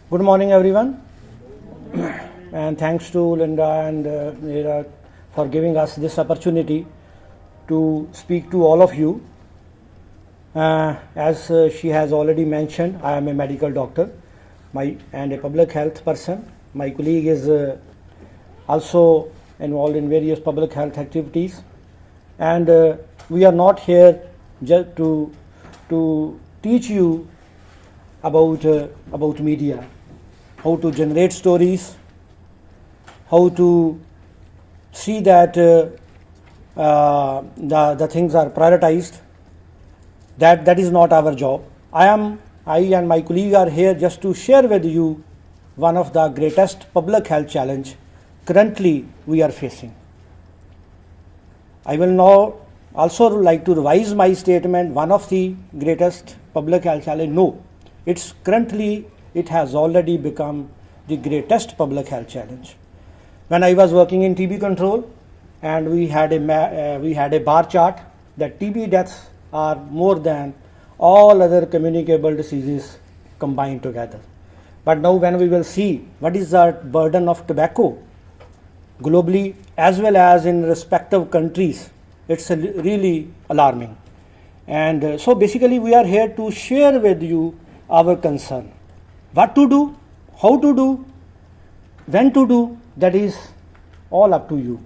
Good morning, everyone, and thanks to Linda and Neera for giving us this opportunity to speak to all of you. As she has already mentioned, I am a medical doctor and a public health person. My colleague is also involved in various public health activities, and we are not here just to teach you about media, how to generate stories, how to see that the things are prioritized. That is not our job. I and my colleague are here just to share with you one of the greatest public health challenge currently we are facing. I will now also like to revise my statement. One of the greatest public health challenge, no, it has already become the greatest public health challenge. When I was working in TB control, and we had a bar chart that TB deaths are more than all other communicable diseases combined together. But now when we will see what is the burden of tobacco globally as well as in respective countries, it's really alarming. And so basically we are here to share with you our concern. What to do, how to do, when to do, that is all up to you.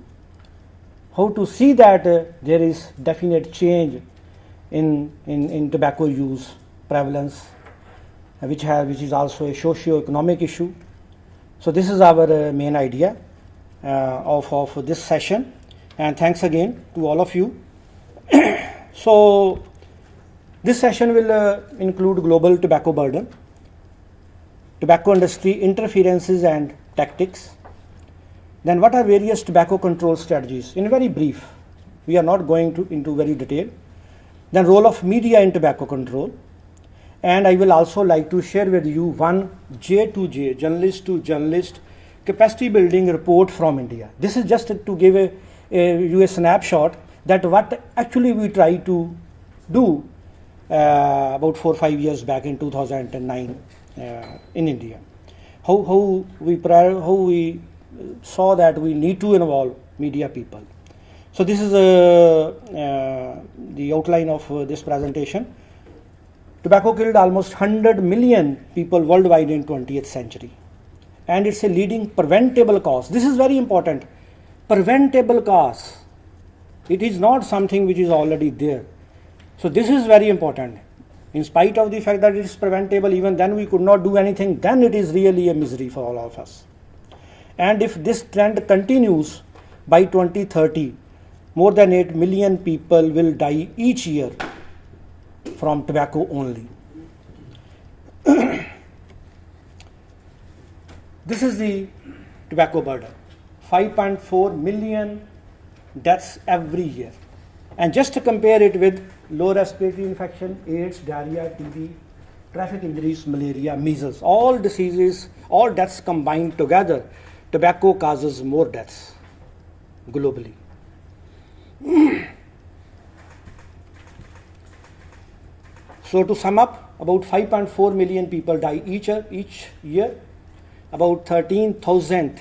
How to see that there is definite change in tobacco use prevalence, which is also a socio-economic issue. So this is our main idea of this session, and thanks again to all of you. So this session will include global tobacco burden, tobacco industry interferences and tactics. Then what are various tobacco control strategies? In very brief, we are not going into very detail. Then role of media in tobacco control. And I will also like to share with you one J2J, journalist to journalist, capacity building report from India. This is just to give you a snapshot that what actually we try to do about 4 or 5 years back in 2009 in India. How we saw that we need to involve media people. So this is the outline of this presentation. Tobacco killed almost 100 million people worldwide in 20th century. And it's a leading preventable cause. This is very important. Preventable cause. It is not something which is already there. So this is very important. In spite of the fact that it is preventable, even then we could not do anything, then it is really a misery for all of us. And if this trend continues, by 2030, more than 8 million people will die each year from tobacco only. This is the tobacco burden. 5.4 million deaths every year. And just to compare it with low respiratory infection, AIDS, diarrhea, TB, traffic injuries, malaria, measles, all diseases, all deaths combined together, tobacco causes more deaths globally. So to sum up, about 5.4 million people die each year, about 13,000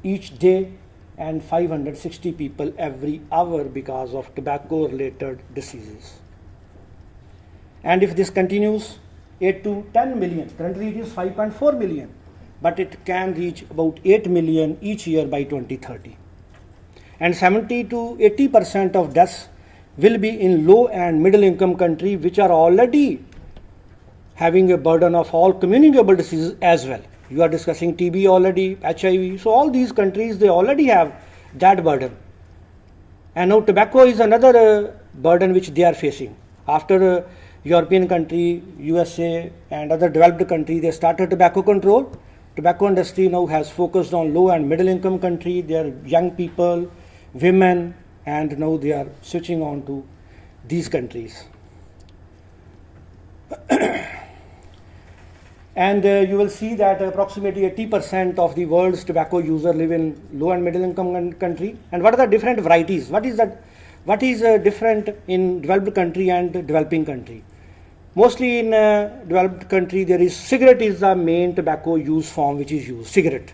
each day, and 560 people every hour because of tobacco related diseases. And if this continues, 8 to 10 million, currently it is 5.4 million, but it can reach about 8 million each year by 2030. And 70 to 80% of deaths will be in low and middle income countries, which are already having a burden of all communicable diseases as well. You are discussing TB already, HIV. So all these countries, they already have that burden. And now tobacco is another burden which they are facing. After European country, USA and other developed countries, they started tobacco control. Tobacco industry now has focused on low and middle income countries. They are young people, women, and now they are switching on to these countries. And you will see that approximately 80% of the world's tobacco users live in low and middle income country. And what are the different varieties? What is different in developed country and developing country? Mostly in developed country, there is cigarette is the main tobacco use form which is used, cigarette.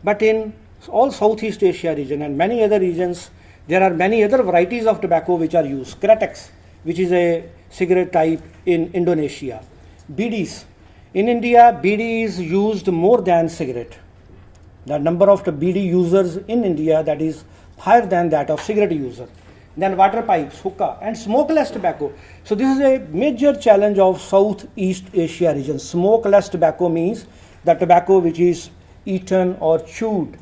But in all Southeast Asia region and many other regions, there are many other varieties of tobacco which are used. Kretex, which is a cigarette type in Indonesia. BDs. In India, BD is used more than cigarette. The number of the BD users in India that is higher than that of cigarette user. Then water pipes, hookah, and smokeless tobacco. So this is a major challenge of Southeast Asia region. Smokeless tobacco means the tobacco which is eaten or chewed.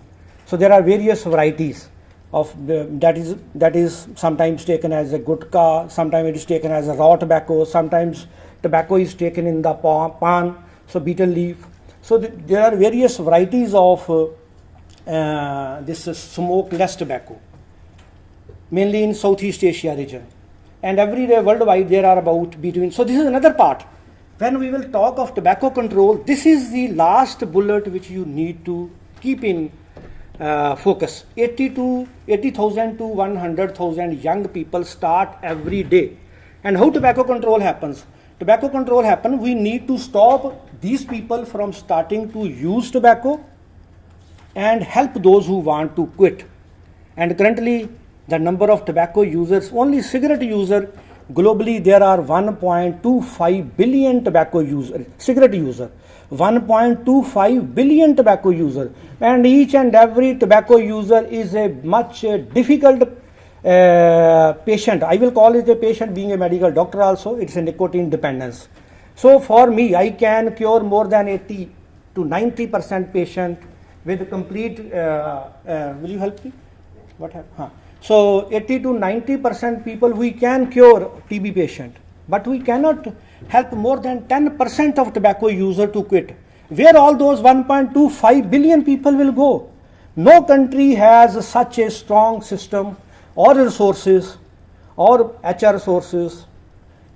So there are various varieties of that is sometimes taken as a gutka, sometimes it is taken as a raw tobacco, sometimes tobacco is taken in the pan, so betel leaf. So there are various varieties of this smokeless tobacco, mainly in Southeast Asia region. And every day worldwide there are about between, so this is another part. When we will talk of tobacco control, this is the last bullet which you need to keep in focus. 80,000 to 100,000 young people start every day. And how tobacco control happens? Tobacco control happens, we need to stop these people from starting to use tobacco and help those who want to quit. And currently the number of tobacco users, only cigarette user, globally there are 1.25 billion tobacco user, cigarette user, 1.25 billion tobacco user, and each and every tobacco user is a much difficult patient. I will call it a patient, being a medical doctor also, it's a nicotine dependence. So for me, I can cure more than 80 to 90% patient with complete, will you help me? What happened? So 80 to 90% people we can cure TB patient, but we cannot help more than 10% of tobacco user to quit. Where all those 1.25 billion people will go? No country has such a strong system or resources or HR resources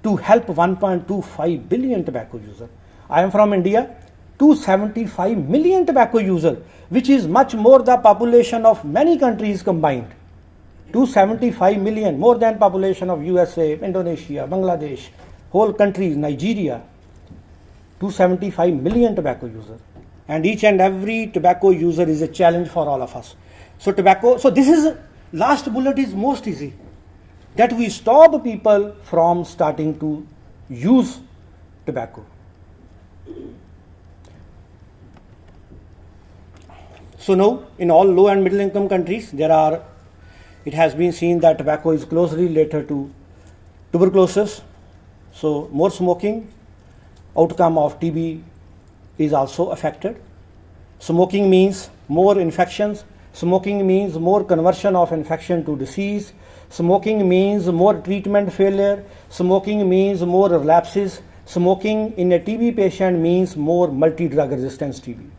to help 1.25 billion tobacco user. I am from India, 275 million tobacco user, which is much more the population of many countries combined. 275 million, more than population of USA, Indonesia, Bangladesh, whole countries, Nigeria. 275 million tobacco user, and each and every tobacco user is a challenge for all of us. So tobacco, so this is last bullet is most easy, that we stop people from starting to use tobacco. So now in all low and middle income countries it has been seen that tobacco is closely related to tuberculosis. So more smoking, outcome of TB is also affected. Smoking means more infections. Smoking means more conversion of infection to disease. Smoking means more treatment failure. Smoking means more relapses. Smoking in a TB patient means more multi-drug resistance TB.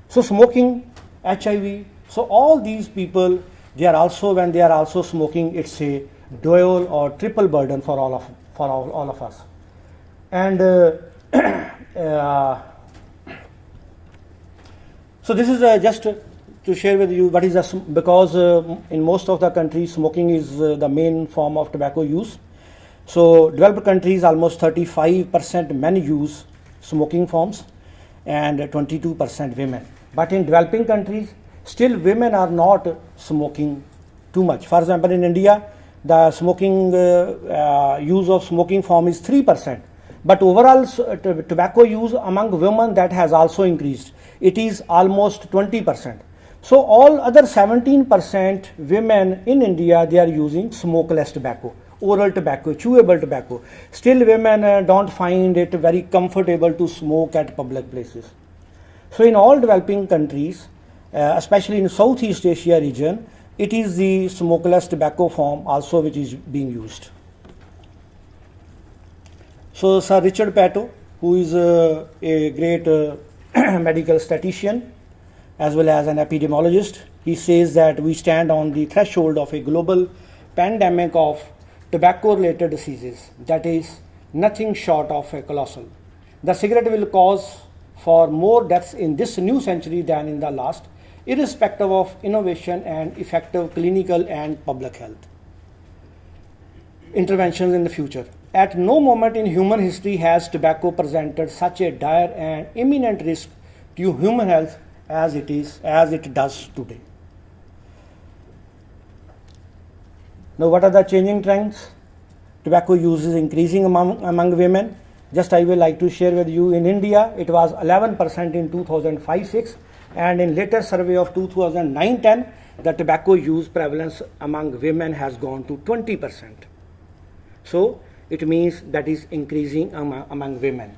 So smoking, HIV, so all these people, they are also, when they are also smoking, it's a dual or triple burden for all of us. And so this is just to share with you what is because in most of the countries smoking is the main form of tobacco use. So developed countries, almost 35% men use smoking forms and 22% women. But in developing countries, still women are not smoking too much. For example, in India, the smoking use of smoking form is 3%. But overall tobacco use among women, that has also increased. It is almost 20%. So all other 17% women in India, they are using smokeless tobacco, oral tobacco, chewable tobacco. Still women don't find it very comfortable to smoke at public places. So in all developing countries, especially in Southeast Asia region, it is the smokeless tobacco form also which is being used. So Sir Richard Pato, who is a great medical statistician as well as an epidemiologist, he says that we stand on the threshold of a global pandemic of tobacco-related diseases that is nothing short of a colossal. The cigarette will cause for more deaths in this new century than in the last, irrespective of innovation and effective clinical and public health interventions in the future. At no moment in human history has tobacco presented such a dire and imminent risk to human health as it does today. Now, what are the changing trends? Tobacco use is increasing among women. Just I will like to share with you, in India it was 11% in 2005-06, and in latest survey of 2009-10 the tobacco use prevalence among women has gone to 20%. So it means that is increasing among women,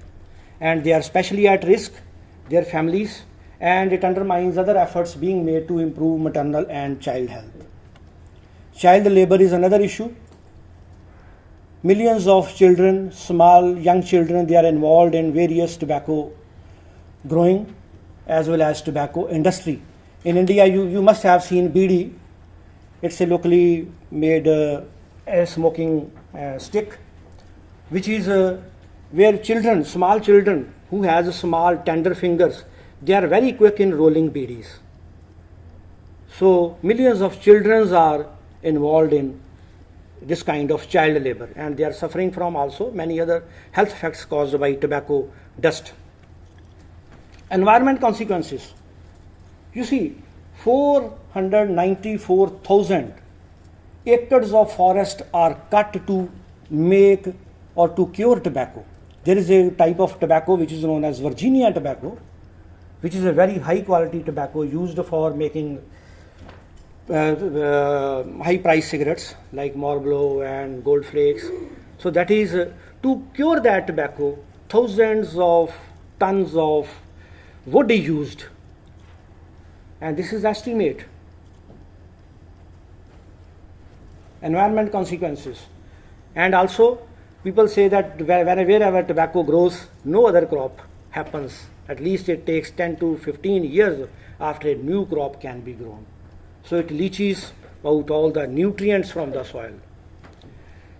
and they are especially at risk, their families, and it undermines other efforts being made to improve maternal and child health. Child labor is another issue. Millions of children, small young children, they are involved in various tobacco growing as well as tobacco industry. In India, you must have seen BD. It's a locally made smoking stick, which is where children, small children who has small tender fingers, they are very quick in rolling BDs. So millions of children are involved in this kind of child labor, and they are suffering from also many other health effects caused by tobacco dust. Environment consequences. You see, 494,000 acres of forest are cut to make or to cure tobacco. There is a type of tobacco which is known as Virginia tobacco, which is a very high quality tobacco used for making high price cigarettes like Marlboro and Gold Flakes. So that is to cure that tobacco, thousands of tons of wood is used, and this is estimate. Environment consequences. And also people say that wherever tobacco grows, no other crop happens. At least it takes 10 to 15 years after a new crop can be grown. So it leaches out all the nutrients from the soil.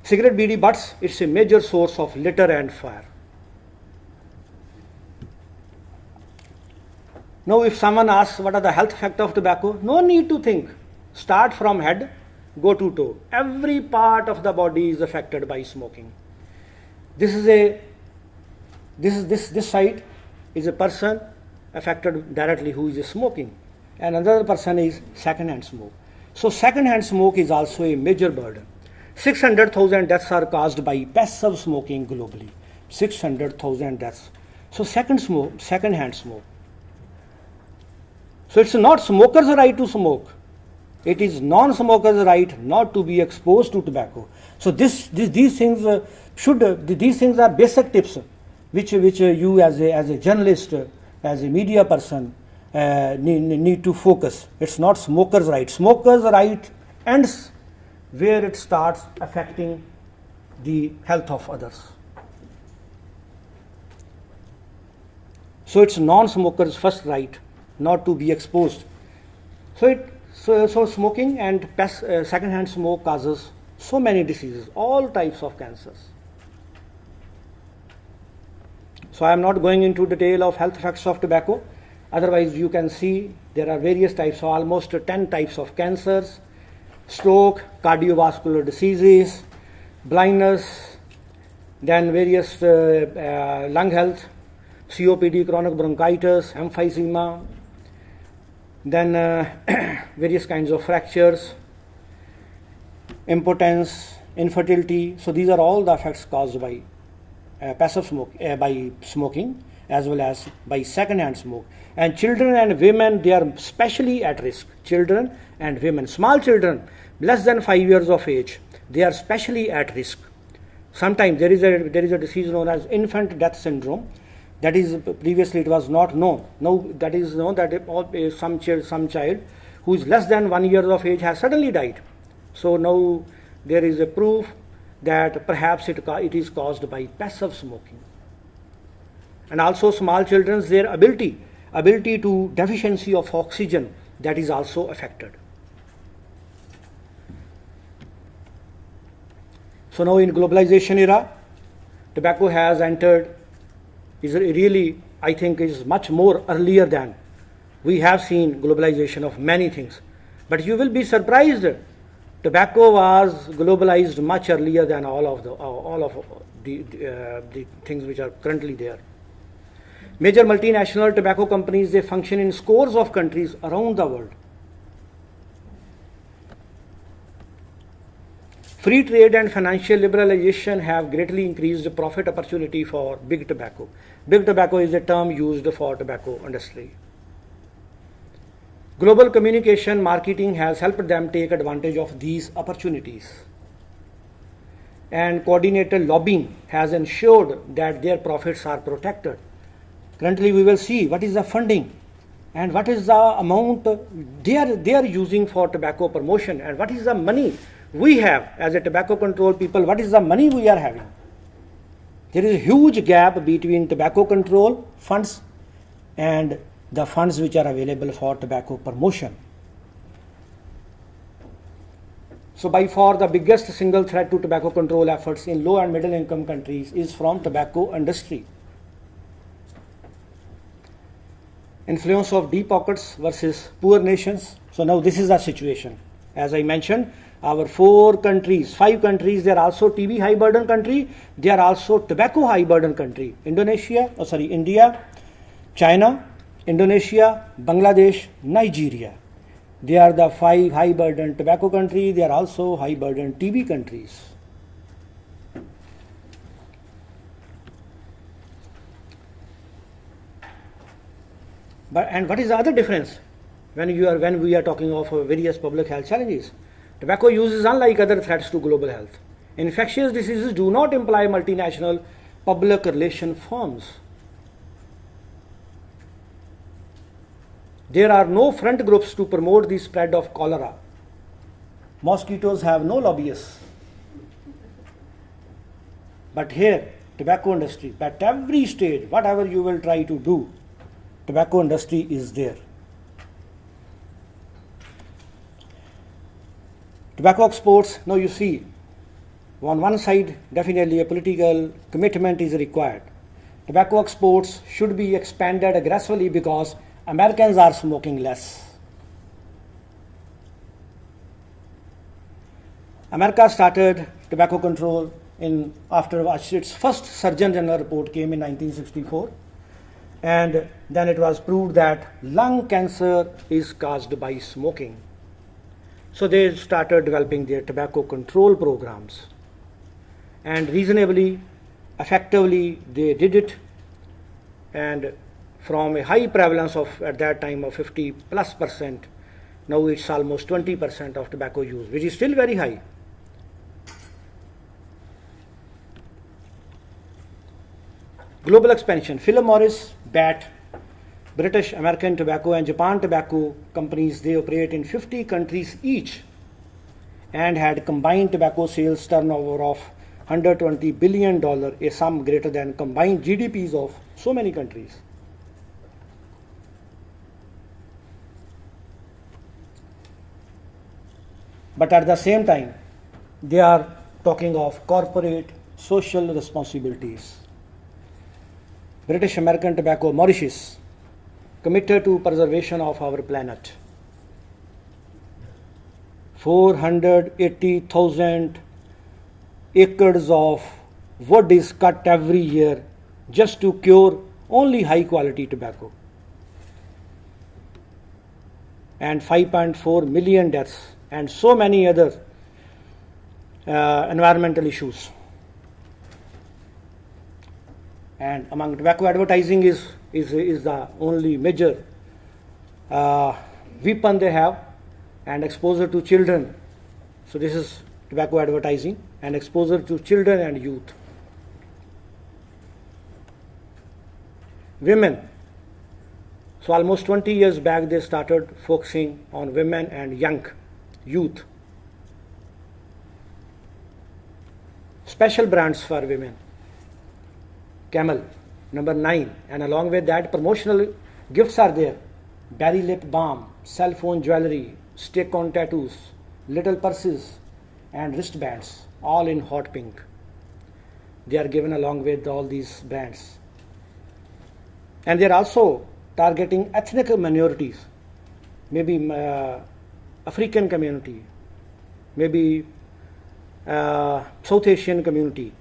Cigarette BD butts, it's a major source of litter and fire. Now if someone asks what are the health effects of tobacco, no need to think. Start from head, go to toe. Every part of the body is affected by smoking. This side is a person affected directly who is smoking, and another person is second-hand smoke. So second-hand smoke is also a major burden. 600,000 deaths are caused by passive smoking globally. 600,000 deaths. So second-hand smoke. So it's not smokers' right to smoke. It is non-smokers' right not to be exposed to tobacco. So these things these things are basic tips which you as a journalist, as a media person need to focus. It's not smokers' right. Smokers' right ends where it starts affecting the health of others. So it's non-smokers' first right not to be exposed. So smoking and second-hand smoke causes so many diseases, all types of cancers. So I am not going into detail of health effects of tobacco. Otherwise, you can see there are various types, so almost 10 types of cancers, stroke, cardiovascular diseases, blindness, then various lung health, COPD, chronic bronchitis, emphysema, then various kinds of fractures, impotence, infertility. So these are all the effects caused by passive smoke, by smoking, as well as by second-hand smoke. And children and women, they are especially at risk. Children and women, small children, less than 5 years of age, they are especially at risk. Sometimes there is a disease known as infant death syndrome. That is, previously it was not known. Now that is known that some child who is less than 1 year of age has suddenly died. So now there is a proof that perhaps it is caused by passive smoking. And also small children's, their ability to deficiency of oxygen, that is also affected. So now in globalization era, tobacco has entered, is really, I think, is much more earlier than we have seen globalization of many things. But you will be surprised, Tobacco was globalized much earlier than all of the things which are currently there. Major multinational tobacco companies, they function in scores of countries around the world. Free trade and financial liberalization have greatly increased the profit opportunity for big tobacco. Big tobacco is a term used for tobacco industry. Global communication marketing has helped them take advantage of these opportunities. And coordinated lobbying has ensured that their profits are protected. Currently, we will see what is the funding and what is the amount they are using for tobacco promotion, and what is the money we have as a tobacco control people, what is the money we are having. There is a huge gap between tobacco control funds and the funds which are available for tobacco promotion. So by far the biggest single threat to tobacco control efforts in low and middle income countries is from tobacco industry. Influence of deep pockets versus poor nations. So now this is the situation. As I mentioned, our 5 countries, they are also TB high burden country, they are also tobacco high burden country. India, China, Indonesia, Bangladesh, Nigeria. They are the 5 high burden tobacco countries, they are also high burden TB countries. And what is the other difference when we are talking of various public health challenges? Tobacco use is unlike other threats to global health. Infectious diseases do not imply multinational public relation firms. There are no front groups to promote the spread of cholera. Mosquitoes have no lobbyists. But here, tobacco industry, at every stage, whatever you will try to do, tobacco industry is there. Tobacco exports, now you see, on one side, definitely a political commitment is required. Tobacco exports should be expanded aggressively because Americans are smoking less. America started tobacco control after its first Surgeon General report came in 1964. And then it was proved that lung cancer is caused by smoking. So they started developing their tobacco control programs. And reasonably, effectively, they did it. And from a high prevalence of, at that time, of 50+%, now it's almost 20% of tobacco use, which is still very high. Global expansion. Philip Morris, BAT, British American Tobacco and Japan Tobacco companies, they operate in 50 countries each and had combined tobacco sales turnover of $120 billion, a sum greater than combined GDPs of so many countries. But at the same time, they are talking of corporate social responsibilities. British American Tobacco, Mauritius, committed to preservation of our planet. 480,000 acres of wood is cut every year just to cure only high quality tobacco. And 5.4 million deaths and so many other environmental issues. And among tobacco advertising is the only major weapon they have, and exposure to children. So this is tobacco advertising and exposure to children and youth. Women. So almost 20 years back they started focusing on women and young youth. Special brands for women. Camel, number 9, and along with that promotional gifts are there. Berry lip balm, cell phone jewelry, stick-on tattoos, little purses and wristbands, all in hot pink. They are given along with all these brands. And they are also targeting ethnic minorities, maybe African community, maybe South Asian community.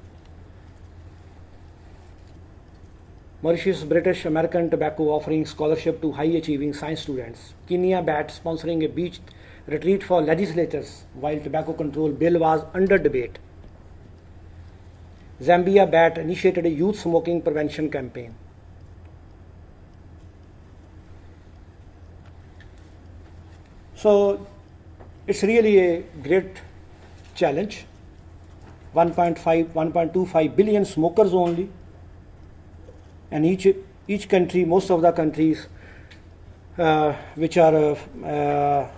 Mauritius, British, American tobacco offering scholarship to high achieving science students. Kenya BAT sponsoring a beach retreat for legislators while tobacco control bill was under debate. Zambia BAT initiated a youth smoking prevention campaign. So it's really a great challenge. 1.25 billion smokers only, and each country, most of the countries which are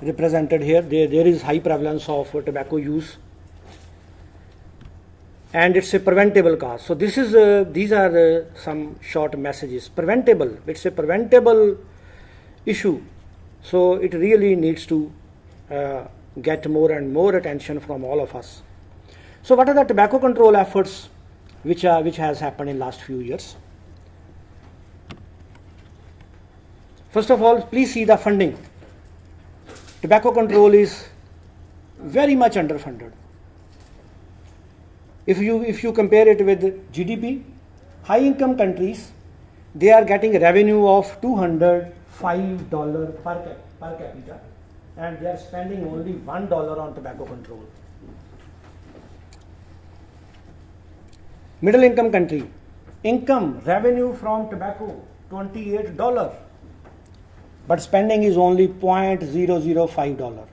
represented here, there is high prevalence of tobacco use, and it's a preventable cause. So these are some short messages. Preventable, it's a preventable issue, so it really needs to get more and more attention from all of us. So what are the tobacco control efforts which has happened in last few years? First of all, please see the funding. Tobacco control is very much underfunded. If you compare it with GDP, high income countries, they are getting revenue of $205 per capita, and they are spending only $1 on tobacco control. Middle income country, income revenue from tobacco $28, but spending is only $0.005.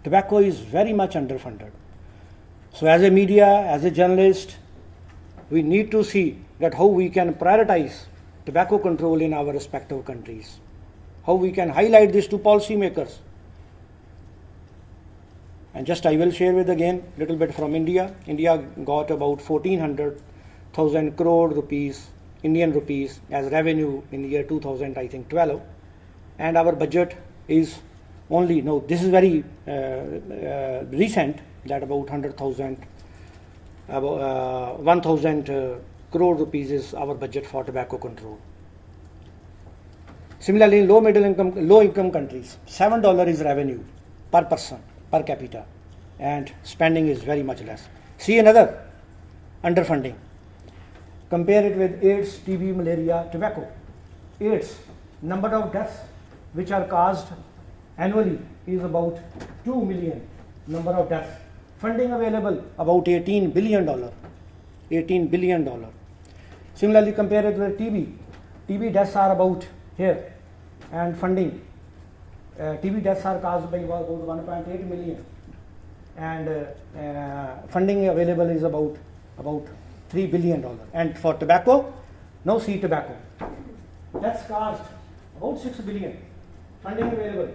Tobacco is very much underfunded. So as a media, as a journalist, we need to see that how we can prioritize tobacco control in our respective countries, how we can highlight this to policymakers. And just I will share with again little bit from India. India got about 1400,000 crore rupees, Indian rupees, as revenue in the year 2012, and our budget is only, no, this is very recent, that about 1,000 crore rupees is our budget for tobacco control. Similarly, in low income countries, $7 is revenue per person, per capita, and spending is very much less. See another underfunding. Compare it with AIDS, TB, malaria, tobacco. AIDS, number of deaths which are caused annually is about 2 million number of deaths. Funding available about $18 billion. $18 billion. Similarly, compare it with TB. TB deaths are about here, and funding. TB deaths are caused by about 1.8 million, and funding available is about $3 billion. And for tobacco, now see tobacco. Deaths caused about 6 billion. Funding available.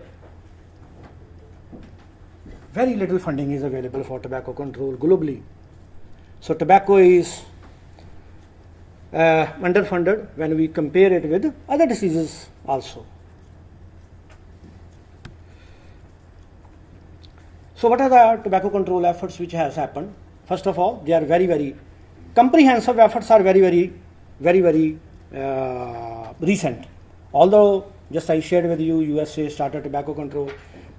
Very little funding is available for tobacco control globally. So tobacco is underfunded when we compare it with other diseases also. So what are the tobacco control efforts which has happened? First of all, they are very, very comprehensive efforts, are very, very, very, very recent. Although just I shared with you, USA started tobacco control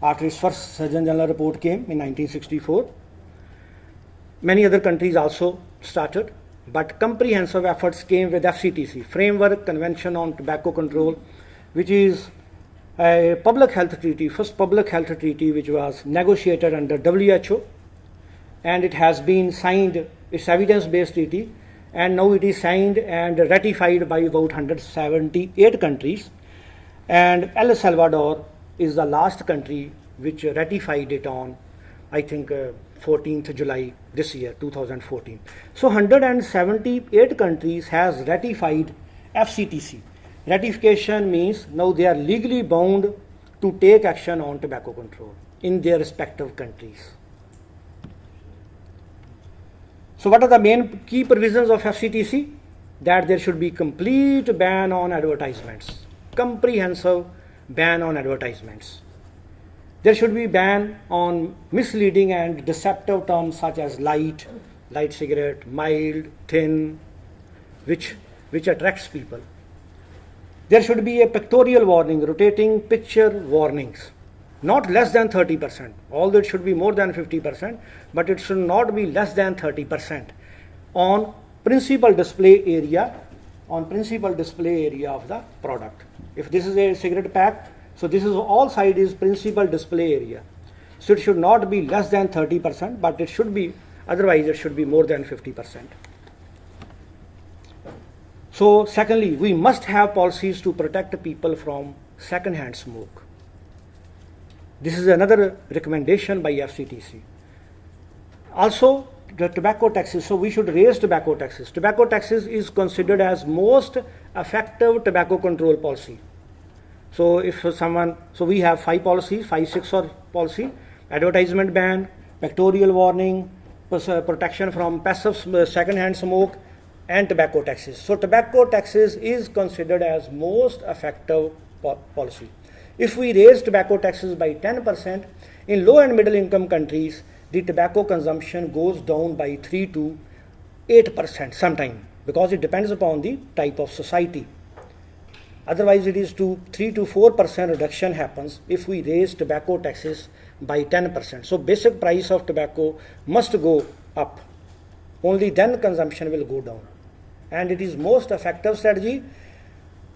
after its first Surgeon General report came in 1964. Many other countries also started, but comprehensive efforts came with FCTC, Framework Convention on Tobacco Control, which is a public health treaty, first public health treaty which was negotiated under WHO, and it has been signed, it's evidence-based treaty, and now it is signed and ratified by about 178 countries, and El Salvador is the last country which ratified it on, I think, 14th July this year, 2014. So 178 countries has ratified FCTC. Ratification means now they are legally bound to take action on tobacco control in their respective countries. So what are the main key provisions of FCTC? That there should be complete ban on advertisements, comprehensive ban on advertisements. There should be ban on misleading and deceptive terms such as light cigarette, mild, thin, which attracts people. There should be a pictorial warning, rotating picture warnings, not less than 30%, although it should be more than 50%, but it should not be less than 30% on principal display area, of the product. If this is a cigarette pack, so this is all side is principal display area. So it should not be less than 30%, but it should be, otherwise it should be more than 50%. So secondly, we must have policies to protect people from second-hand smoke. This is another recommendation by FCTC. Also, the tobacco taxes. So we should raise tobacco taxes. Tobacco taxes is considered as most effective tobacco control policy. So so we have 5 policies, 5-6 or policy: advertisement ban, pictorial warning, protection from passive second-hand smoke, and tobacco taxes. So tobacco taxes is considered as most effective policy. If we raise tobacco taxes by 10%, in low and middle income countries, the tobacco consumption goes down by 3 to 8% sometime, because it depends upon the type of society. Otherwise, it is 3 to 4% reduction happens if we raise tobacco taxes by 10%. So basic price of tobacco must go up. Only then consumption will go down. And it is most effective strategy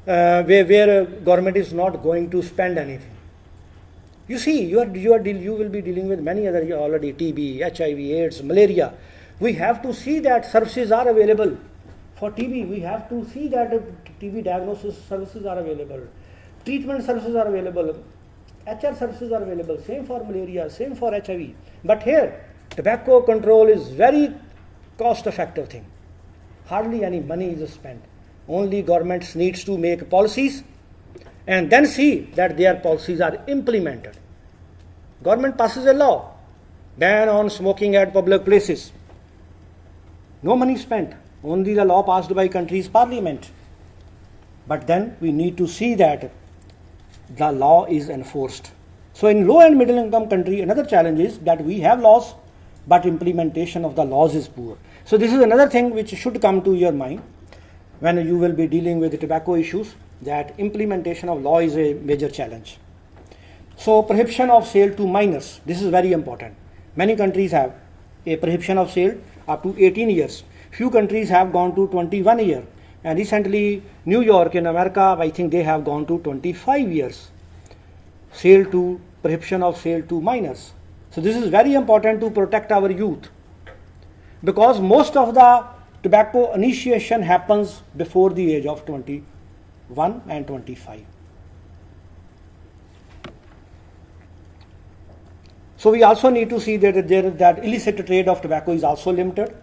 where government is not going to spend anything. You see, you will be dealing with many other already: TB, HIV, AIDS, malaria. We have to see that services are available. For TB, we have to see that TB diagnosis services are available, treatment services are available, HR services are available, same for malaria, same for HIV. But here, tobacco control is very cost-effective thing. Hardly any money is spent. Only governments needs to make policies and then see that their policies are implemented. Government passes a law, ban on smoking at public places. No money spent, only the law passed by country's parliament. But then we need to see that the law is enforced. So in low and middle income country, another challenge is that we have laws, but implementation of the laws is poor. So this is another thing which should come to your mind when you will be dealing with the tobacco issues, that implementation of law is a major challenge. So prohibition of sale to minors, this is very important. Many countries have a prohibition of sale up to 18 years. Few countries have gone to 21 years. And recently, New York in America, I think they have gone to 25 years. Prohibition of sale to minors. So this is very important to protect our youth, because most of the tobacco initiation happens before the age of 21 and 25. So we also need to see that illicit trade of tobacco is also limited.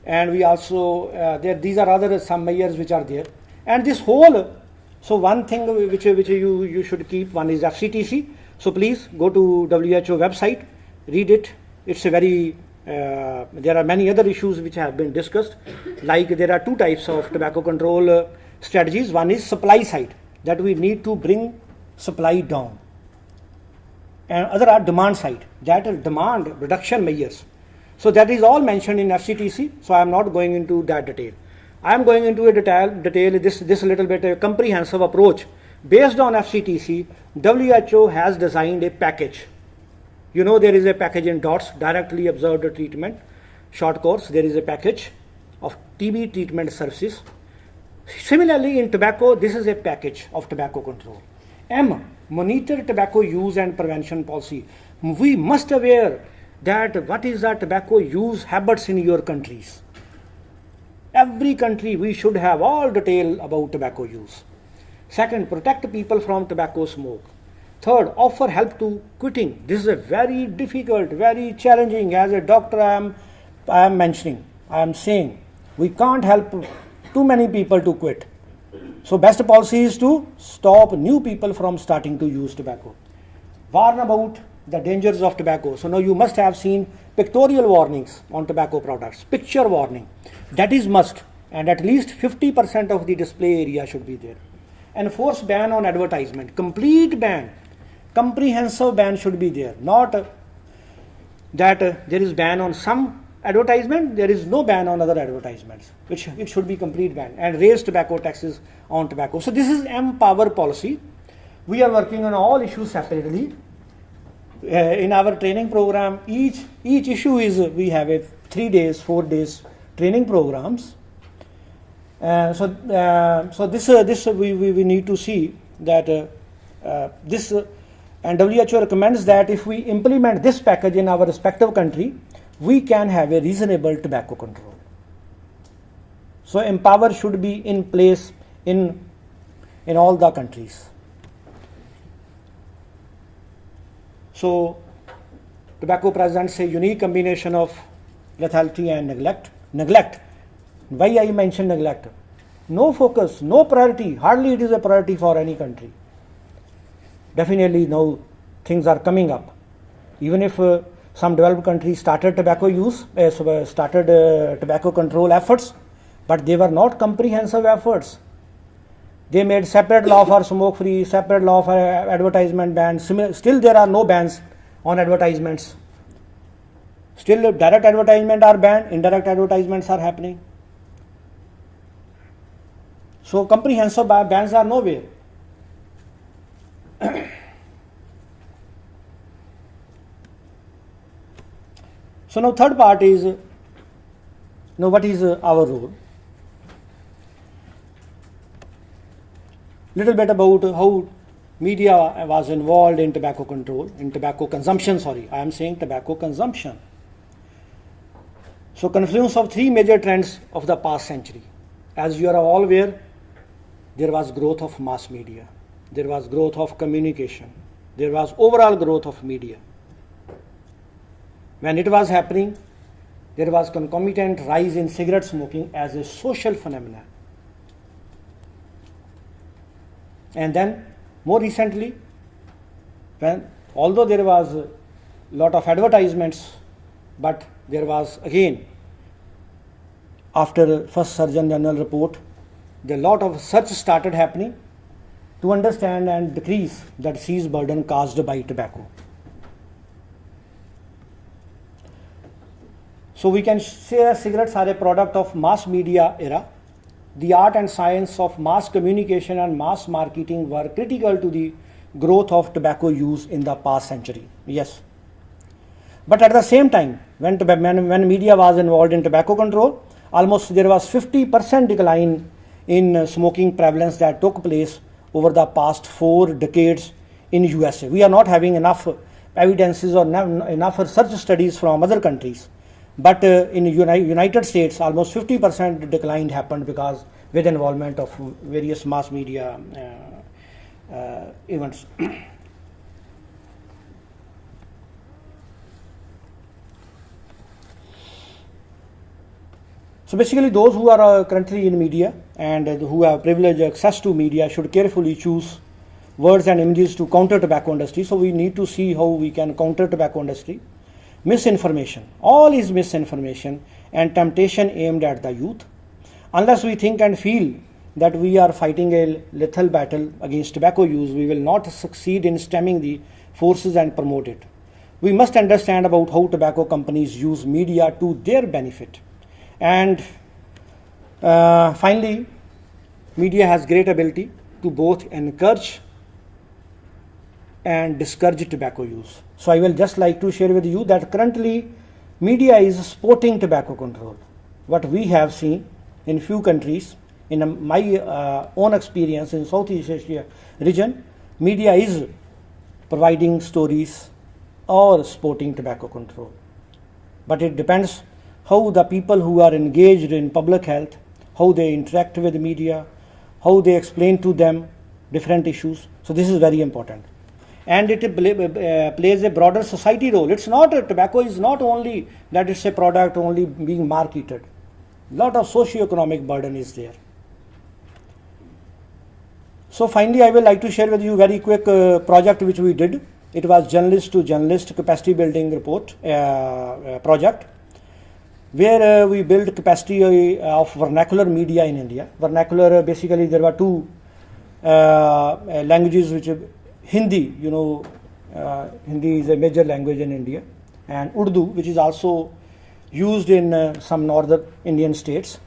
And we also, these are other some measures which are there. And this whole, so one thing which you should keep, one is FCTC. So please go to WHO website, read it. It's a very, there are many other issues which have been discussed. Like there are 2 types of tobacco control strategies. One is supply side, that we need to bring supply down. And other are demand side, that are demand reduction measures. So that is all mentioned in FCTC, so I am not going into that detail. I am going into a detail this little bit a comprehensive approach. Based on FCTC, WHO has designed a package. You know, there is a package in DOTS, directly observed treatment, short course. There is a package of TB treatment services. Similarly, in tobacco, this is a package of tobacco control. M, monitor tobacco use and prevention policy. We must aware that what is the tobacco use habits in your countries. Every country we should have all detail about tobacco use. Second, protect people from tobacco smoke. Third, offer help to quitting. This is a very difficult, very challenging. As a doctor, I am saying we can't help too many people to quit. So best policy is to stop new people from starting to use tobacco. Warn about the dangers of tobacco. So now you must have seen pictorial warnings on tobacco products, picture warning. That is must, and at least 50% of the display area should be there. Enforce ban on advertisement, complete ban, comprehensive ban should be there. Not that there is ban on some advertisement, there is no ban on other advertisements. It should be complete ban, and raise tobacco taxes on tobacco. So this is empower policy. We are working on all issues separately. in our training program, each issue is we have a 3 days, 4 days training programs. So this we need to see that this and WHO recommends that if we implement this package in our respective country, we can have a reasonable tobacco control. So empower should be in place in all the countries. So tobacco presents a unique combination of lethality and neglect. Why I mention neglect? No focus, no priority, hardly it is a priority for any country. Definitely now things are coming up. Even if some developed countries started tobacco use, tobacco control efforts, but they were not comprehensive efforts. They made separate law for smoke free, separate law for advertisement ban. Still there are no bans on advertisements. Still direct advertisement are banned, indirect advertisements are happening. So comprehensive bans are nowhere. So now third part is, now what is our role? Little bit about how media was involved in tobacco control, in tobacco consumption, I am saying tobacco consumption. So confluence of 3 major trends of the past century. As you are all aware, there was growth of mass media, there was growth of communication, there was overall growth of media. When it was happening, there was concomitant rise in cigarette smoking as a social phenomenon. And then more recently, when although there was a lot of advertisements, but there was again, after first Surgeon General report, a lot of search started happening to understand and decrease the disease burden caused by tobacco. So we can say cigarettes are a product of mass media era. The art and science of mass communication and mass marketing were critical to the growth of tobacco use in the past century. Yes. But at the same time, when media was involved in tobacco control, almost there was 50% decline in smoking prevalence that took place over the past 4 decades in USA. We are not having enough evidences or enough research studies from other countries. But in United States, almost 50% decline happened because with involvement of various mass media events. So basically those who are currently in media and who have privileged access to media should carefully choose words and images to counter tobacco industry. So we need to see how we can counter tobacco industry. Misinformation, all is misinformation and temptation aimed at the youth. Unless we think and feel that we are fighting a lethal battle against tobacco use, we will not succeed in stemming the forces and promote it. We must understand about how tobacco companies use media to their benefit. And finally, media has great ability to both encourage and discourage tobacco use. So I will just like to share with you that currently media is supporting tobacco control. What we have seen in few countries, in my own experience in Southeast Asia region, media is providing stories or supporting tobacco control. But it depends how the people who are engaged in public health, how they interact with the media, how they explain to them different issues. So this is very important. And it plays a broader society role. It's not, tobacco is not only that it's a product only being marketed. A lot of socio-economic burden is there. So finally, I would like to share with you very quick project which we did. It was journalist to journalist capacity building report project, where we built capacity of vernacular media in India. Vernacular, basically there were 2 languages which Hindi, Hindi is a major language in India, and Urdu, which is also used in some northern Indian states.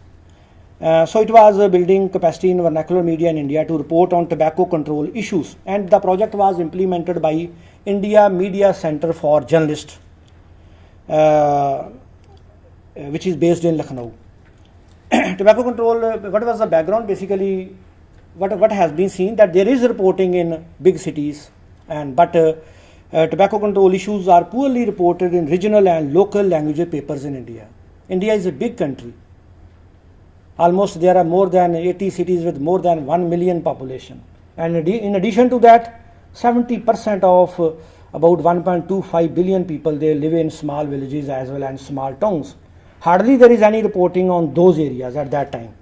So it was building capacity in vernacular media in India to report on tobacco control issues, and the project was implemented by India Media Center for Journalists, which is based in Lucknow. Tobacco control, what was the background? Basically, what has been seen that there is reporting in big cities, but tobacco control issues are poorly reported in regional and local language papers in India. India is a big country. Almost there are more than 80 cities with more than 1 million population. And in addition to that, 70% of about 1.25 billion people, they live in small villages as well as small towns. Hardly there is any reporting on those areas at that time.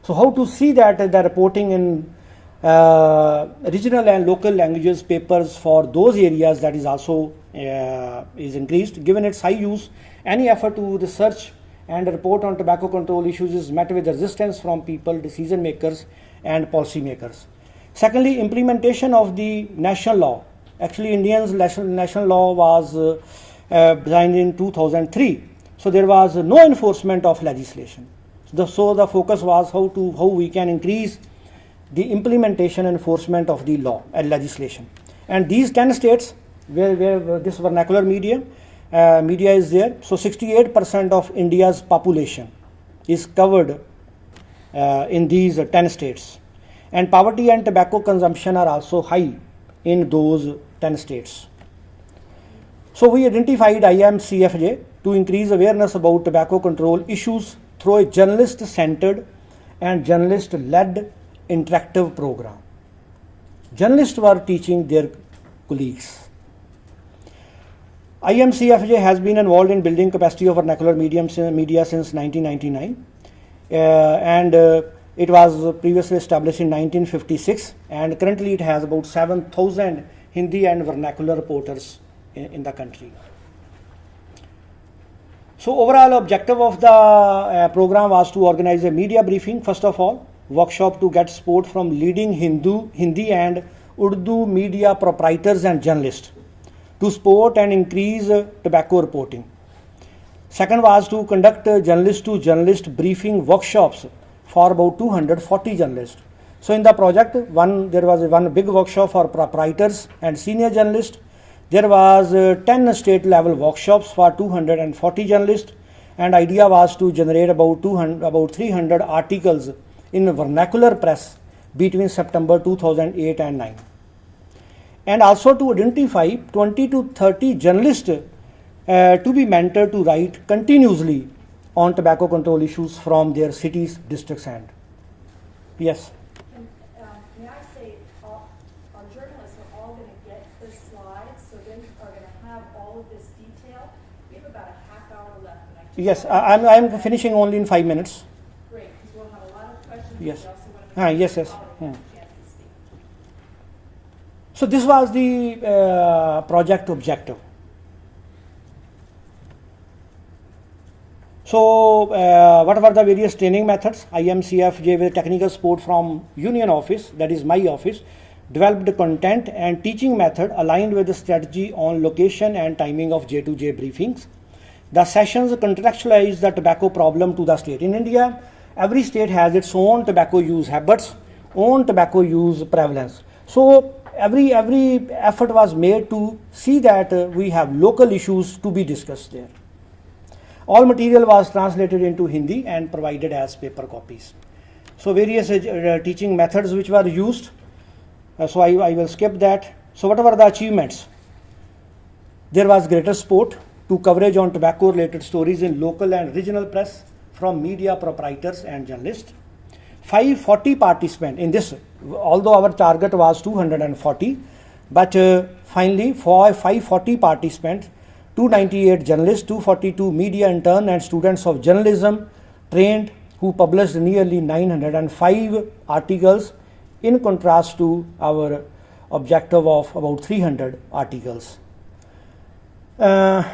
So how to see that the reporting in regional and local languages papers for those areas, that is also is increased. Given its high use, any effort to research and report on tobacco control issues is met with resistance from people, decision makers and policy makers. Secondly, implementation of the national law. Actually, India's national law was designed in 2003. So there was no enforcement of legislation. So the focus was how we can increase the implementation and enforcement of the law and legislation. And these 10 states where this vernacular media is there, so 68% of India's population is covered in these 10 states. And poverty and tobacco consumption are also high in those 10 states. So we identified IMCFJ to increase awareness about tobacco control issues through a journalist-centered and journalist-led interactive program. Journalists were teaching their colleagues. IMCFJ has been involved in building capacity of vernacular media since 1999, and it was previously established in 1956, and currently it has about 7,000 Hindi and vernacular reporters in the country. So overall objective of the program was to organize a media briefing, first of all, workshop to get support from leading Hindi and Urdu media proprietors and journalists to support and increase tobacco reporting. Second was to conduct journalist to journalist briefing workshops for about 240 journalists. So in the project, there was one big workshop for proprietors and senior journalists. There was 10 state level workshops for 240 journalists, and idea was to generate about 300 articles in vernacular press between September 2008 and 9. And also to identify 20 to 30 journalists to be mentored to write continuously on tobacco control issues from their cities, districts and. Yes. May I say, our journalists are all going to get the slides, so they are going to have all of this detail. We have about a half hour left. Yes, I'm finishing only in 5 minutes. Great, because we'll have a lot of questions. Yes. We also want to make Yes. sure all have a chance to speak. So this was the project objective. So what were the various training methods? IMCFJ with technical support from Union Office, that is my office, developed content and teaching method aligned with the strategy on location and timing of J2J briefings. The sessions contextualize the tobacco problem to the state. In India, every state has its own tobacco use habits, own tobacco use prevalence. So every effort was made to see that we have local issues to be discussed there. All material was translated into Hindi and provided as paper copies. So various teaching methods which were used. So I will skip that. So what were the achievements? There was greater support to coverage on tobacco related stories in local and regional press from media proprietors and journalists. 540 participants in this, although our target was 240, but finally for 540 participants, 298 journalists, 242 media intern and students of journalism trained who published nearly 905 articles, in contrast to our objective of about 300 articles. There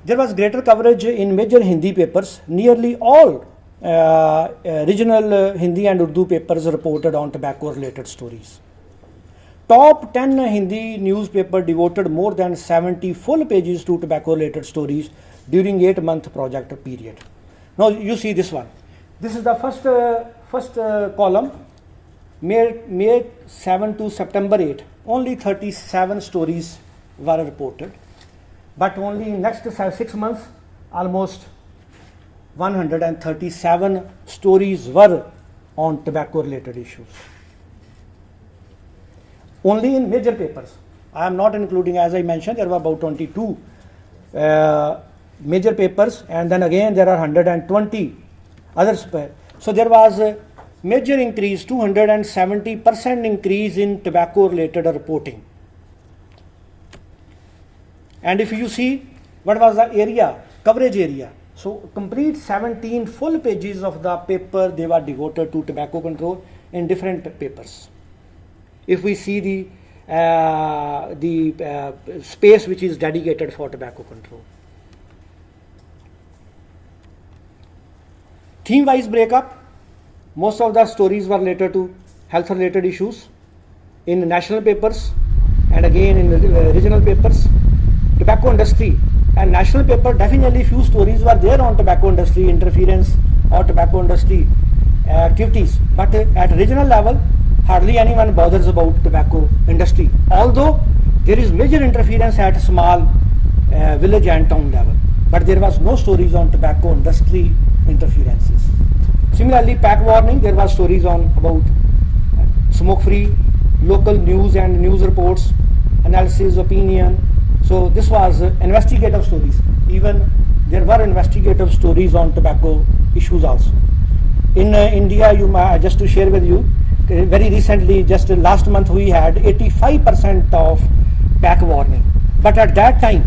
was greater coverage in major Hindi papers. Nearly all regional Hindi and Urdu papers reported on tobacco related stories. Top 10 Hindi newspaper devoted more than 70 full pages to tobacco related stories during 8-month project period. Now you see this one. This is the first column, May 7 to September 8. Only 37 stories were reported, but only in next 6 months, almost 137 stories were on tobacco-related issues. Only in major papers. I am not including, as I mentioned, there were about 22 major papers, and then again there are 120 others. So there was a major increase, 270% increase in tobacco-related reporting. And if you see what was the area, coverage area, so complete 17 full pages of the paper, they were devoted to tobacco control in different papers. If we see the space which is dedicated for tobacco control. Theme-wise breakup, most of the stories were related to health-related issues in national papers and again in regional papers. Tobacco industry and national paper, definitely few stories were there on tobacco industry interference or tobacco industry activities, but at regional level hardly anyone bothers about tobacco industry, although there is major interference at small village and town level, but there was no stories on tobacco industry interferences. Similarly, pack warning, there was stories on about smoke free, local news and news reports, analysis, opinion. So this was investigative stories. Even there were investigative stories on tobacco issues also. In India, just to share with you, very recently, just last month, we had 85% of pack warning. But at that time,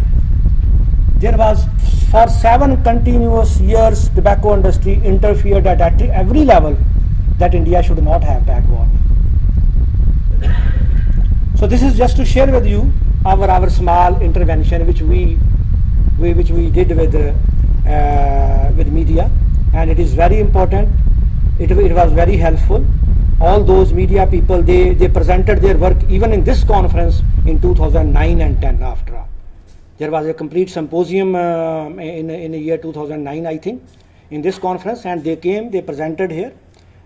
there was for 7 continuous years, tobacco industry interfered at every level that India should not have pack warning. So this is just to share with you our small intervention which we did with media, and it is very important. It was very helpful. All those media people, they presented their work even in this conference in 2009 and 10 after all. There was a complete symposium in the year 2009, I think, in this conference, and they came, they presented here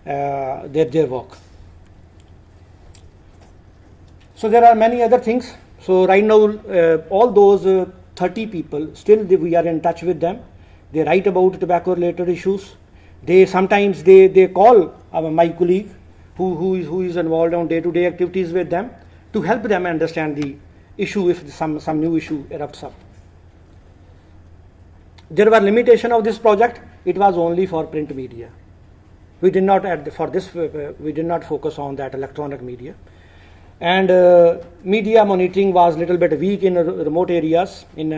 their work. So there are many other things. So right now, all those 30 people, still we are in touch with them. They write about tobacco-related issues. They sometimes they call my colleague who is involved on day-to-day activities with them to help them understand the issue if some new issue erupts up. There were limitation of this project. It was only for print media. We did not we did not focus on that electronic media. And media monitoring was little bit weak in remote areas, in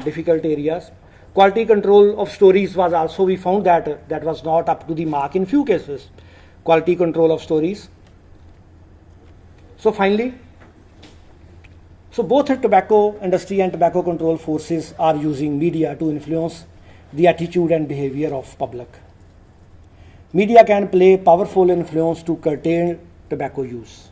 difficult areas. Quality control of stories was also, we found that was not up to the mark in few cases. Quality control of stories. So finally, so both the tobacco industry and tobacco control forces are using media to influence the attitude and behavior of public. Media can play powerful influence to curtail tobacco use.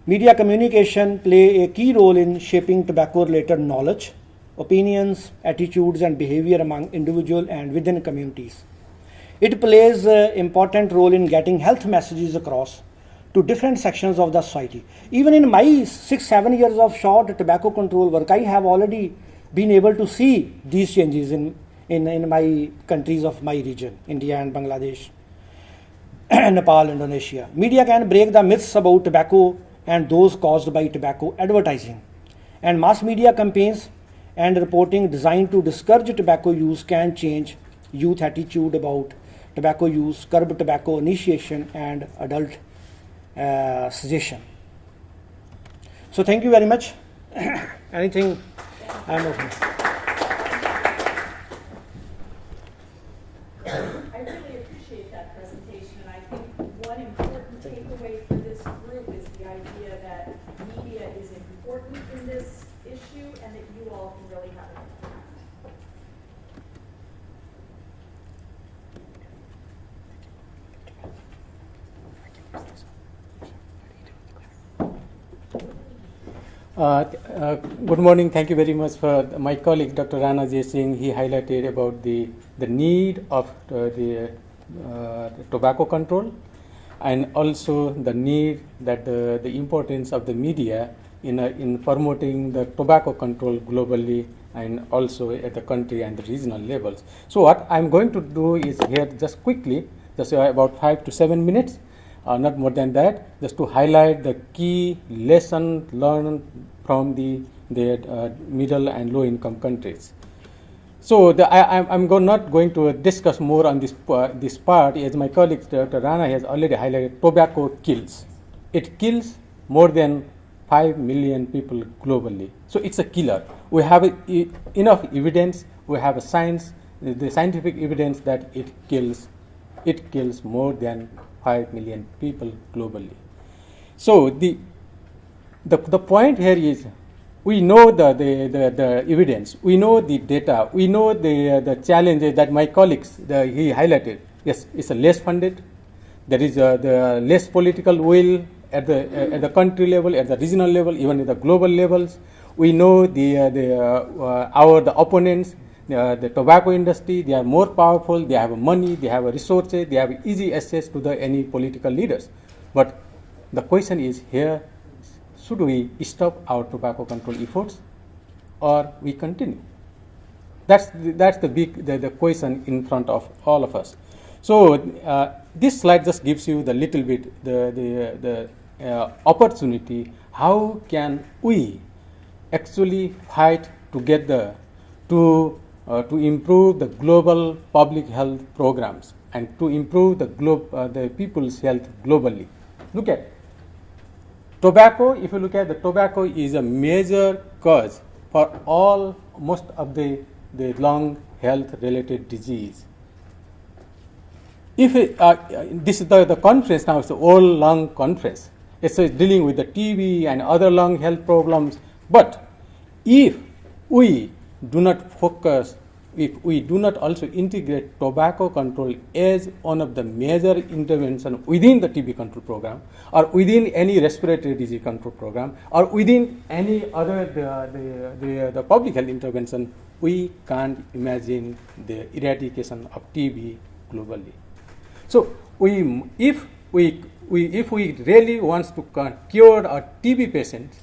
Media communication play a key role in shaping tobacco-related knowledge, opinions, attitudes, and behavior among individuals and within communities. It plays an important role in getting health messages across to different sections of the society. Even in my 6-7 years of short tobacco control work, I have already been able to see these changes in my countries of my region, India and Bangladesh, Nepal, Indonesia. Media can break the myths about tobacco and those caused by tobacco advertising. And mass media campaigns and reporting designed to discourage tobacco use can change youth attitude about tobacco use, curb tobacco initiation, and adult suggestion. So thank you very much. Anything? I am open. I really appreciate that presentation, and I think one important takeaway for this group is the idea that media is important in this issue and that you all can really have an impact. Good morning. Thank you very much for my colleague Dr. Rana J. Singh. He highlighted about the need of the tobacco control, and also the need that the importance of the media in promoting the tobacco control globally and also at the country and the regional levels. So what I'm going to do is here just quickly, just about 5 to 7 minutes, not more than that, just to highlight the key lesson learned from the middle and low income countries. So I'm not going to discuss more on this part, as my colleague Dr. Rana has already highlighted. Tobacco kills. It kills more than 5 million people globally. So it's a killer. We have enough evidence. We have a science, the scientific evidence that it kills more than 5 million people globally. So the point here is, we know the evidence, we know the data, we know the challenges that my colleagues he highlighted. Yes, it's a less funded. There is the less political will at the country level, at the regional level, even at the global levels. We know the opponents, the tobacco industry. They are more powerful. They have money. They have resources. They have easy access to any political leaders. But the question is here: should we stop our tobacco control efforts, or we continue? That's the question in front of all of us. So this slide just gives you the little bit the opportunity. How can we actually fight together to improve the global public health programs and to improve the people's health globally? Look at tobacco. If you look at the tobacco, is a major cause for most of the lung health related disease. If this is the conference now, it's the World Lung Conference. It's dealing with the TB and other lung health problems. But if we do not focus, if we do not also integrate tobacco control as one of the major interventions within the TB control program, or within any respiratory disease control program, or within any other the public health intervention, we can't imagine the eradication of TB globally. So if we really want to cure our TB patients,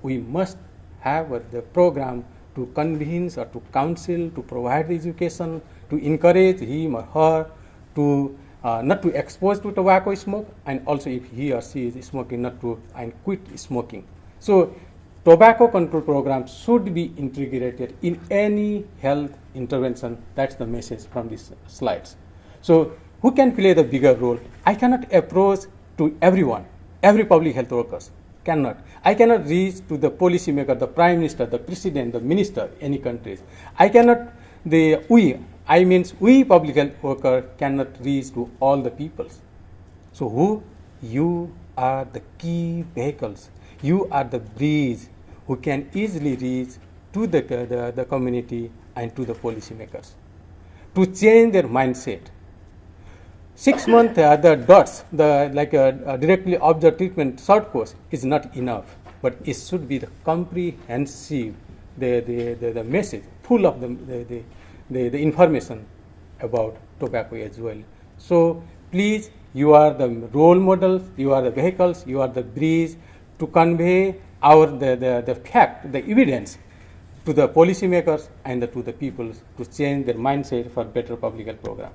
we must have the program to convince or to counsel, to provide education, to encourage him or her to not to expose to tobacco smoke, and also if he or she is smoking, not to and quit smoking. So tobacco control programs should be integrated in any health intervention. That's the message from these slides. So who can play the bigger role? I cannot approach to everyone, every public health workers. Cannot. I cannot reach to the policymaker, the prime minister, the president, the minister, any countries. I cannot, we public health worker cannot reach to all the peoples. So who? You are the key vehicles. You are the bridge who can easily reach to the community and to the policymakers to change their mindset. 6 months, the dots, directly observed treatment short course is not enough, but it should be the comprehensive, the message, full of the information about tobacco as well. So please, you are the role models, you are the vehicles, you are the bridge to convey the fact, the evidence to the policymakers and to the people to change their mindset for better public health program.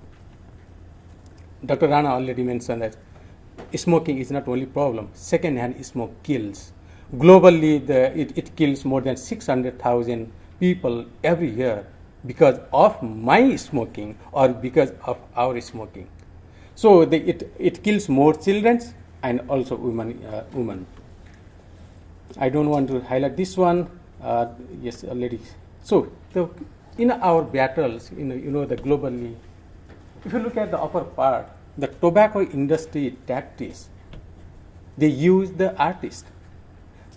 Dr. Rana already mentioned that smoking is not only problem. Second-hand smoke kills. Globally, it kills more than 600,000 people every year because of my smoking or because of our smoking. So it kills more children and also women. I don't want to highlight this one. Yes, already. So in our battles, the globally, if you look at the upper part, the tobacco industry tactics, they use the artists,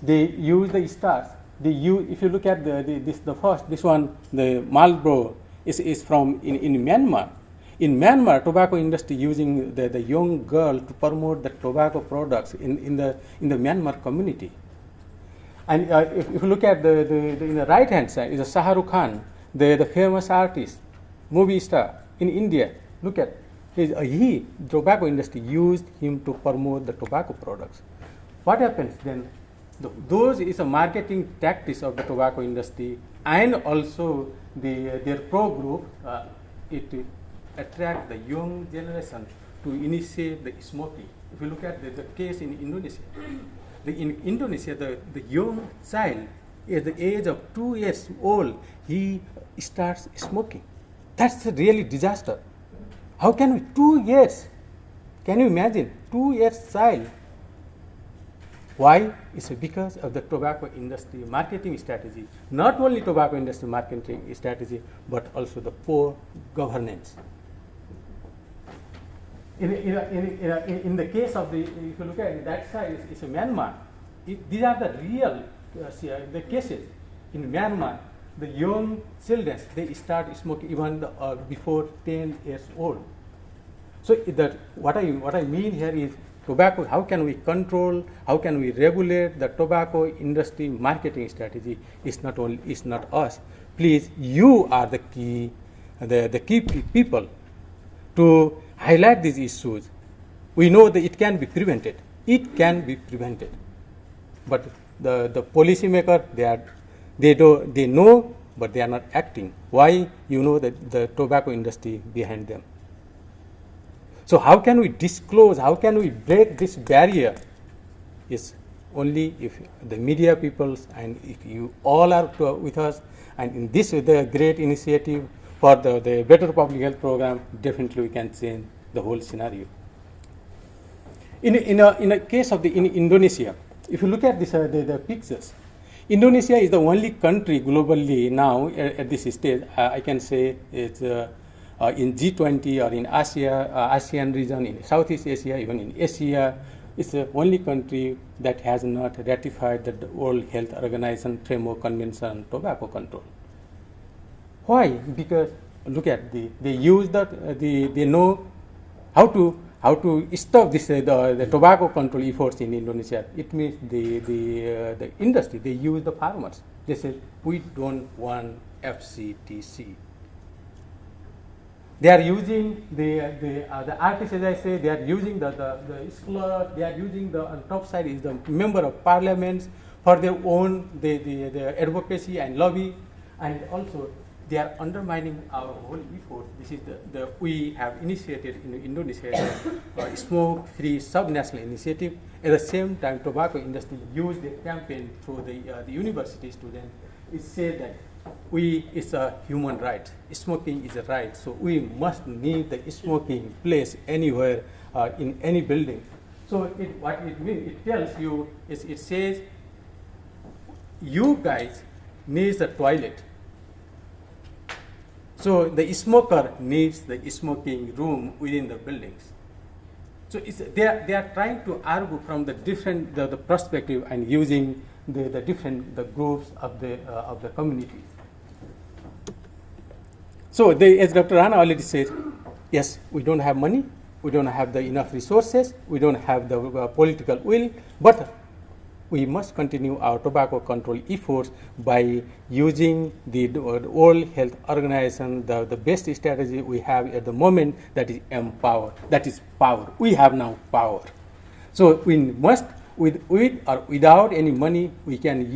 they use the stars. If you look at this one, the Marlboro is from in Myanmar. In Myanmar, tobacco industry using the young girl to promote the tobacco products in the Myanmar community. And if you look at in the right hand side is Shah Rukh Khan, the famous artist, movie star in India. Look at tobacco industry used him to promote the tobacco products. What happens then? Those is a marketing tactics of the tobacco industry, and also their pro group. It attract the young generation to initiate the smoking. If you look at the case in Indonesia, in Indonesia, the young child at the age of 2 years old, he starts smoking. That's a really disaster. How can we, 2 years? Can you imagine, 2 years child? Why? It's because of the tobacco industry marketing strategy. Not only tobacco industry marketing strategy, but also the poor governance. In the case of if you look at it, that side, it's a Myanmar. These are the real the cases. In Myanmar, the young children, they start smoking even before 10 years old. So what I mean here is tobacco. How can we control? How can we regulate the tobacco industry marketing strategy? It's not us. Please, you are the key people to highlight these issues. We know that it can be prevented. It can be prevented, but the policymaker they know, but they are not acting. Why? You know that the tobacco industry behind them. So how can we disclose? How can we break this barrier? Is only if the media peoples and if you all are with us, and in this the great initiative for the Better Public Health Program, definitely we can change the whole scenario. In a case of in Indonesia, if you look at this the pictures, Indonesia is the only country globally now at this stage. I can say it's in G20 or in ASEAN region, in Southeast Asia, even in Asia. It's the only country that has not ratified the World Health Organization Framework Convention on Tobacco Control. Why? Because look at they use they know how to stop this the tobacco control efforts in Indonesia. It means the industry, they use the farmers. They say we don't want FCTC. They are using the artists, as I say, they are using the scholar, they are using on top side is the member of parliaments for their own the advocacy and lobby, and also they are undermining our whole effort. This is we have initiated in Indonesia the smoke-free subnational initiative. At the same time, tobacco industry used the campaign through the university students. It said that it's a human right. Smoking is a right, so we must need the smoking place anywhere in any building. So what it means, it tells you, it says, you guys need the toilet. So the smoker needs the smoking room within the buildings. So they are trying to argue from the different the perspective and using the different groups of the communities. So as Dr. Rana already said, yes, we don't have money, we don't have enough resources, we don't have the political will, but we must continue our tobacco control efforts by using the World Health Organization, the best strategy we have at the moment, that is empower. That is power. We have now power. So we must, with or without any money, we can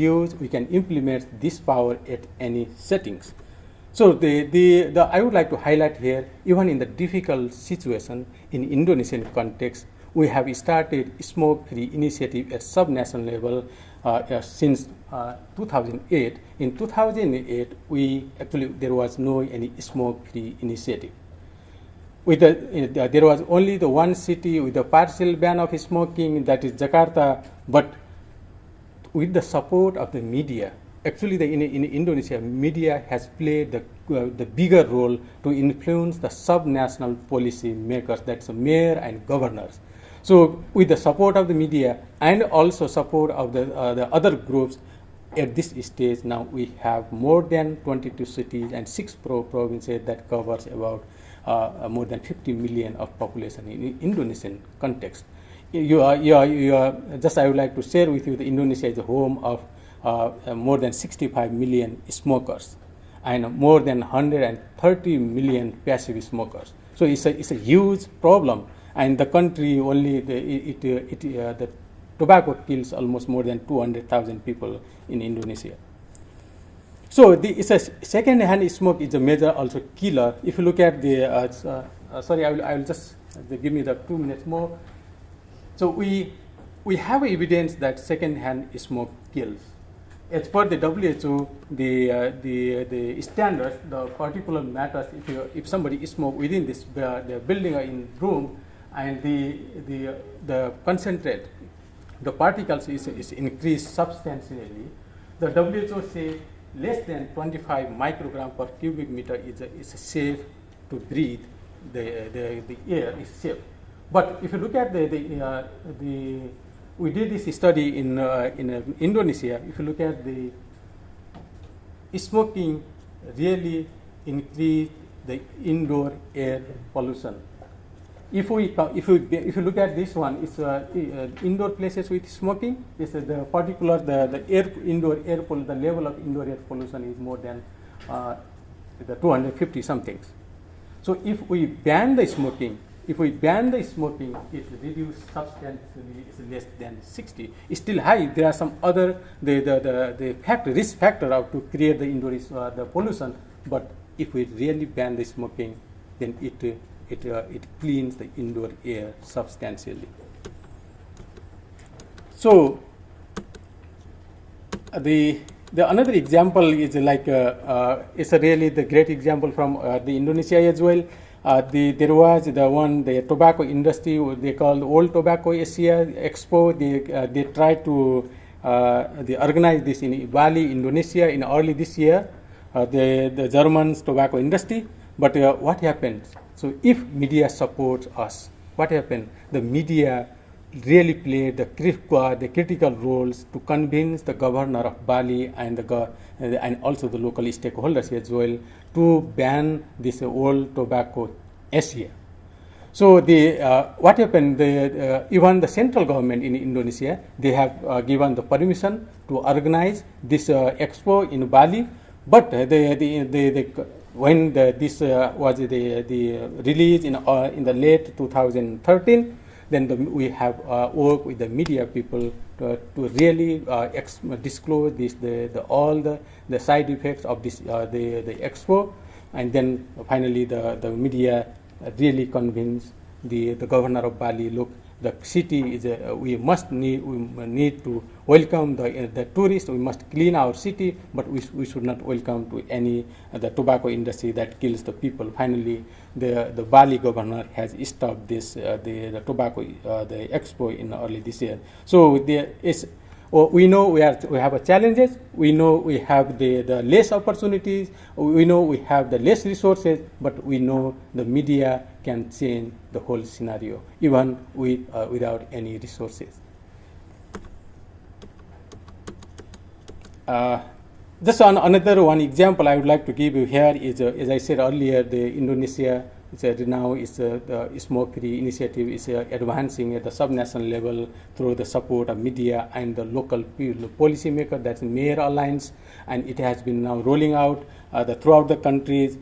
implement this power at any settings. So I would like to highlight here, even in the difficult situation in Indonesian context, we have started smoke-free initiative at subnational level since 2008. In 2008, there was no any smoke-free initiative. There was only the one city with a partial ban of smoking, that is Jakarta. But with the support of the media, actually in Indonesia, media has played the bigger role to influence the subnational policy makers, that's the mayor and governors. So with the support of the media and also support of the other groups, at this stage now we have more than 22 cities and 6 provinces that covers about more than 50 million of population in Indonesian context. Just I would like to share with you that Indonesia is the home of more than 65 million smokers. and more than 130 million passive smokers. So it's a huge problem, and the country only the tobacco kills almost more than 200,000 people in Indonesia. So it's a second-hand smoke is a major also killer. If you look at the sorry, I will just give me the 2 minutes more. So we have evidence that second-hand smoke kills. As per the WHO, the standards, the particular matters, if somebody smoke within this the building or in room, and the concentrate, the particles is increased substantially, the WHO says less than 25 microgram per cubic meter is safe to breathe. The air is safe. But if you look at we did this study in Indonesia. If you look at the smoking, really increased the indoor air pollution. If you look at this one, it's indoor places with smoking. This is the particular the indoor air the level of indoor air pollution is more than the 250 somethings. So if we ban the smoking, it reduces substantially. It's less than 60. It's still high. There are some other the risk factor of to create the indoor the pollution. But if we really ban the smoking, then it cleans the indoor air substantially. So the another example is like it's a really the great example from the Indonesia as well. There was the tobacco industry they call the Old Tobacco Asia Expo. They tried to they organize this in Bali, Indonesia in early this year. The German's tobacco industry. But what happens? So if media supports us, what happened? The media really played the critical roles to convince the governor of Bali and also the local stakeholders as well to ban this old tobacco Asia. So what happened? Even the central government in Indonesia, they have given the permission to organize this expo in Bali, but when this was the release in the late 2013. Then we have worked with the media people to really disclose this all the side effects of this the expo, and then finally the media really convinced the governor of Bali. Look, the city is we need to welcome the tourists. We must clean our city, but we should not welcome to any the tobacco industry that kills the people. Finally, the Bali governor has stopped this the tobacco the expo in early this year. So there is. We know we have a challenges. We know we have the less opportunities. We know we have the less resources. But we know the media can change the whole scenario, even without any resources. Just another one example I would like to give you here is, as I said earlier, the Indonesia now is the smoke-free initiative is advancing at the subnational level through the support of media and the local policymaker, that's Mayor Alliance, and it has been now rolling out throughout the countries.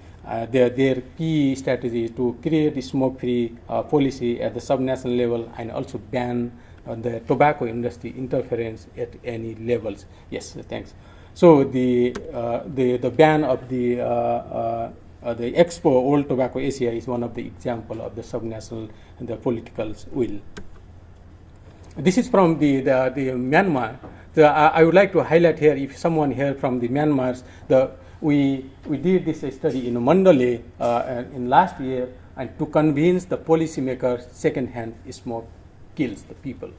Their key strategy is to create a smoke-free policy at the subnational level and also ban the tobacco industry interference at any levels. Yes, thanks. So the ban of the Expo Old Tobacco Asia is one of the example of the subnational and the political will. This is from the Myanmar. I would like to highlight here, if someone here from the Myanmar, we did this study in Mandalay in last year, and to convince the policymakers second-hand smoke kills the people.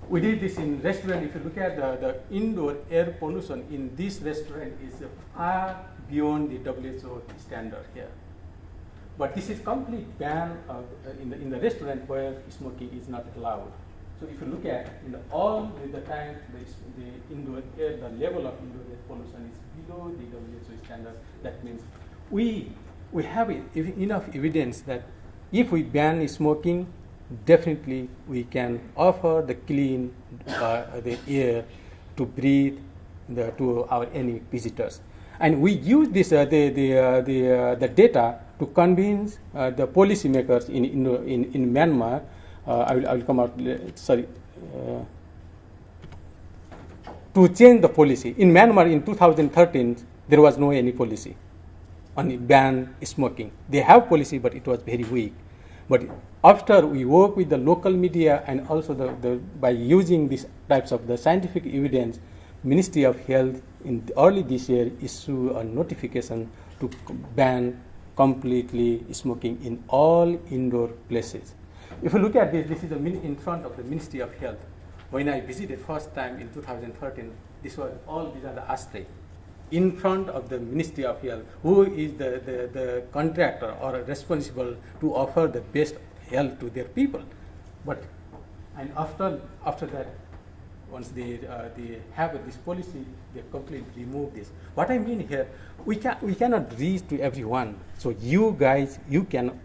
We did this in restaurant. If you look at the indoor air pollution in this restaurant is far beyond the WHO standard here. But this is complete ban in the restaurant where smoking is not allowed. So if you look at all the time, the indoor air, the level of indoor air pollution is below the WHO standard. That means we have enough evidence that if we ban smoking, definitely we can offer the clean the air to breathe to our any visitors. And we use this the data to convince the policymakers in Myanmar. I will come out. To change the policy in Myanmar in 2013, there was no any policy on ban smoking. They have policy, but it was very weak. But after we work with the local media and also by using these types of the scientific evidence, Ministry of Health in early this year issued a notification to ban completely smoking in all indoor places. If you look at this, this is in front of the Ministry of Health. When I visited first time in 2013, these are the ashtrays in front of the Ministry of Health, who is the contractor or responsible to offer the best health to their people. And after that, once they have this policy, they completely remove this. What I mean here, we cannot reach to everyone. So you guys, you can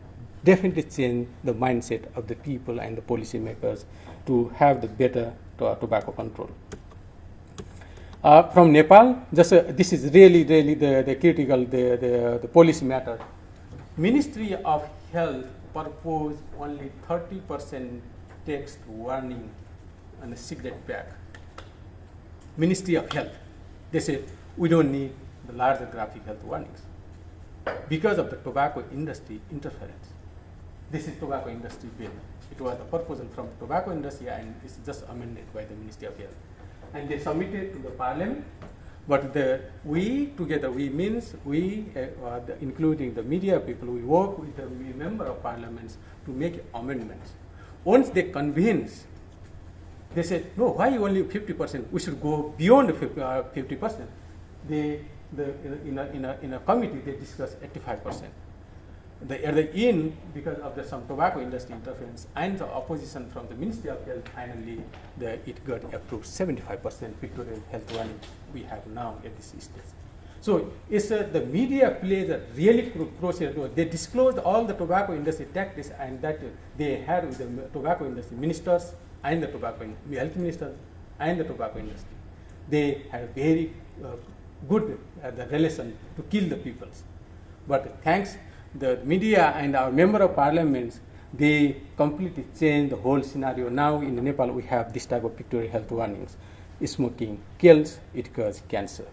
definitely change the mindset of the people and the policymakers to have the better tobacco control. From Nepal, this is really the critical, the policy matter. Ministry of Health proposed only 30% text warning on the cigarette pack. Ministry of Health, they said we don't need the larger graphic health warnings because of the tobacco industry interference. This is tobacco industry bill. It was a proposal from tobacco industry and it's just amended by the Ministry of Health. And they submitted to the parliament, but including the media people, we work with the member of parliaments to make amendments. Once they convince, they said, no, why only 50%? We should go beyond 50%. In a committee, they discussed 85%. At the end, because of some tobacco industry interference and the opposition from the Ministry of Health, finally it got approved 75% pictorial health warning we have now at this stage. So it's the media plays a really crucial role. They disclosed all the tobacco industry tactics and that they had with the tobacco industry ministers and the tobacco health ministers and the tobacco industry. They had a very good the relation to kill the peoples. But thanks the media and our member of parliaments, they completely changed the whole scenario. Now in Nepal we have this type of pictorial health warnings. Smoking kills, it causes cancer.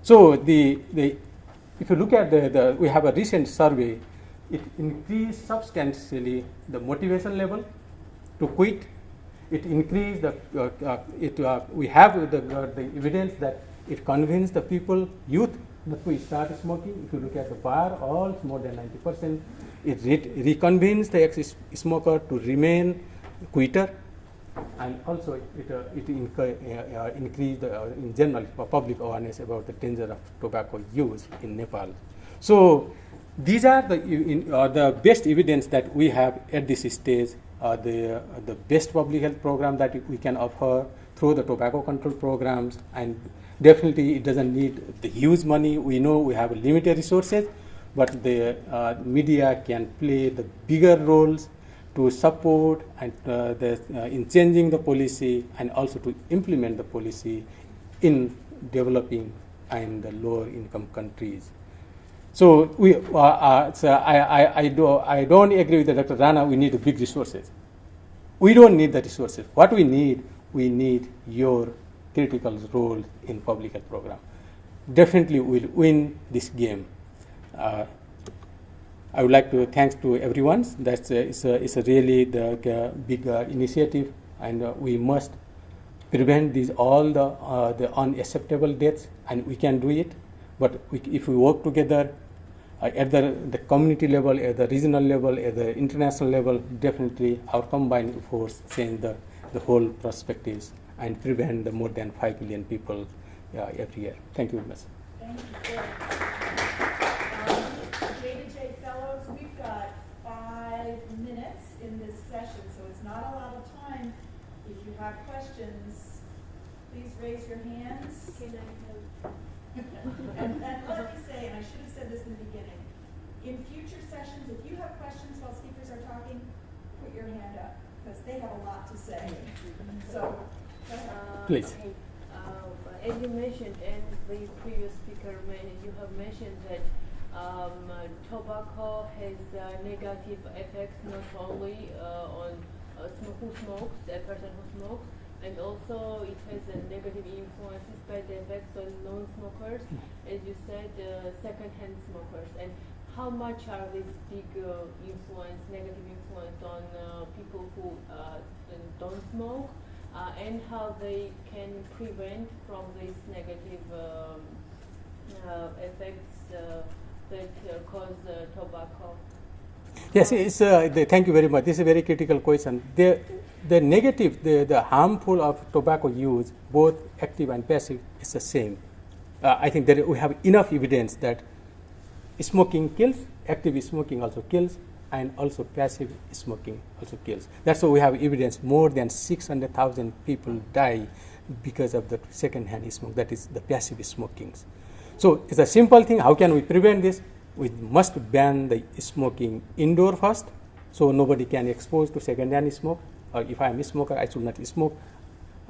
So if you look at we have a recent survey, it increased substantially the motivation level to quit. It increased we have the evidence that it convinced the people, youth, that we start smoking. If you look at the bar, all more than 90%. It reconvenes the ex-smoker to remain quitter, and also it increased in general public awareness about the danger of tobacco use in Nepal. So these are the best evidence that we have at this stage. The best public health program that we can offer through the tobacco control programs, and definitely it doesn't need the huge money. We know we have limited resources, but the media can play the bigger roles to support and in changing the policy and also to implement the policy in developing and the lower income countries. So I don't agree with Dr. Rana. We need big resources. We don't need the resources. What we need your critical role in public health program. Definitely we'll win this game. I would like to thank to everyone. It's a really big initiative, and we must prevent all the unacceptable deaths, and we can do it. But if we work together at the community level, at the regional level, at the international level, definitely our combined force change the whole perspectives and prevent the more than 5 million people every year. Thank you very much. Thank you. Rana J fellows, we've got 5 minutes in this session, so it's not a lot of time. If you have questions, please raise your hands. And let me say, and I should have said this in the beginning, in future sessions, if you have questions while speakers are talking, put your hand up, because they have a lot to say. So, please. Okay. As you mentioned, and the previous speaker, you have mentioned that tobacco has negative effects not only on who smokes, a person who smokes, and also it has a negative influences by the effects on non-smokers, as you said, second-hand smokers. And how much are these big negative influence on people who don't smoke, and how they can prevent from these negative effects that cause tobacco? Yes, thank you very much. This is a very critical question. The negative, the harmful of tobacco use, both active and passive, is the same. I think that we have enough evidence that smoking kills, active smoking also kills, and also passive smoking also kills. That's why we have evidence more than 600,000 people die because of the second-hand smoke, that is the passive smoking. So it's a simple thing. How can we prevent this? We must ban the smoking indoor first, so nobody can expose to second-hand smoke. If I am a smoker, I should not smoke.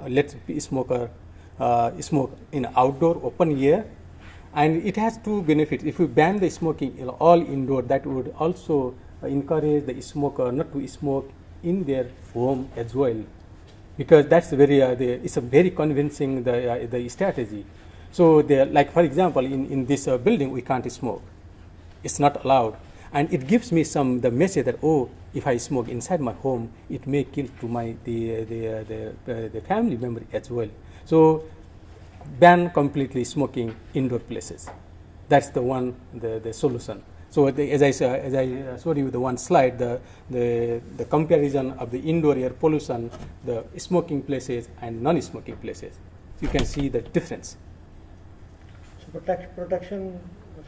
Let smoker smoke in outdoor open air. And it has two benefits. If we ban the smoking all indoor, that would also encourage the smoker not to smoke in their home as well, because that's it's a very convincing the strategy. So like for example, in this building we can't smoke. It's not allowed, and it gives me the message that, oh, if I smoke inside my home, it may kill to the family member as well. So ban completely smoking indoor places. That's the solution. So as I showed you the one slide, the comparison of the indoor air pollution, the smoking places and non-smoking places. You can see the difference. So protection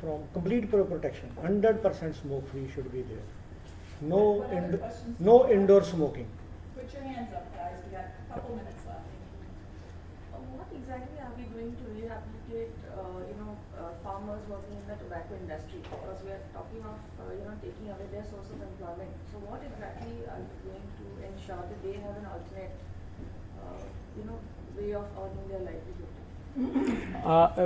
from complete protection, 100% smoke free should be there. No indoor smoking. Put your hands up, guys. We got a couple minutes left. What exactly are we doing to rehabilitate, farmers working in the tobacco industry? Because we are talking of, taking away their source of employment. So what exactly are you doing to ensure that they have an alternate, way of earning their livelihood?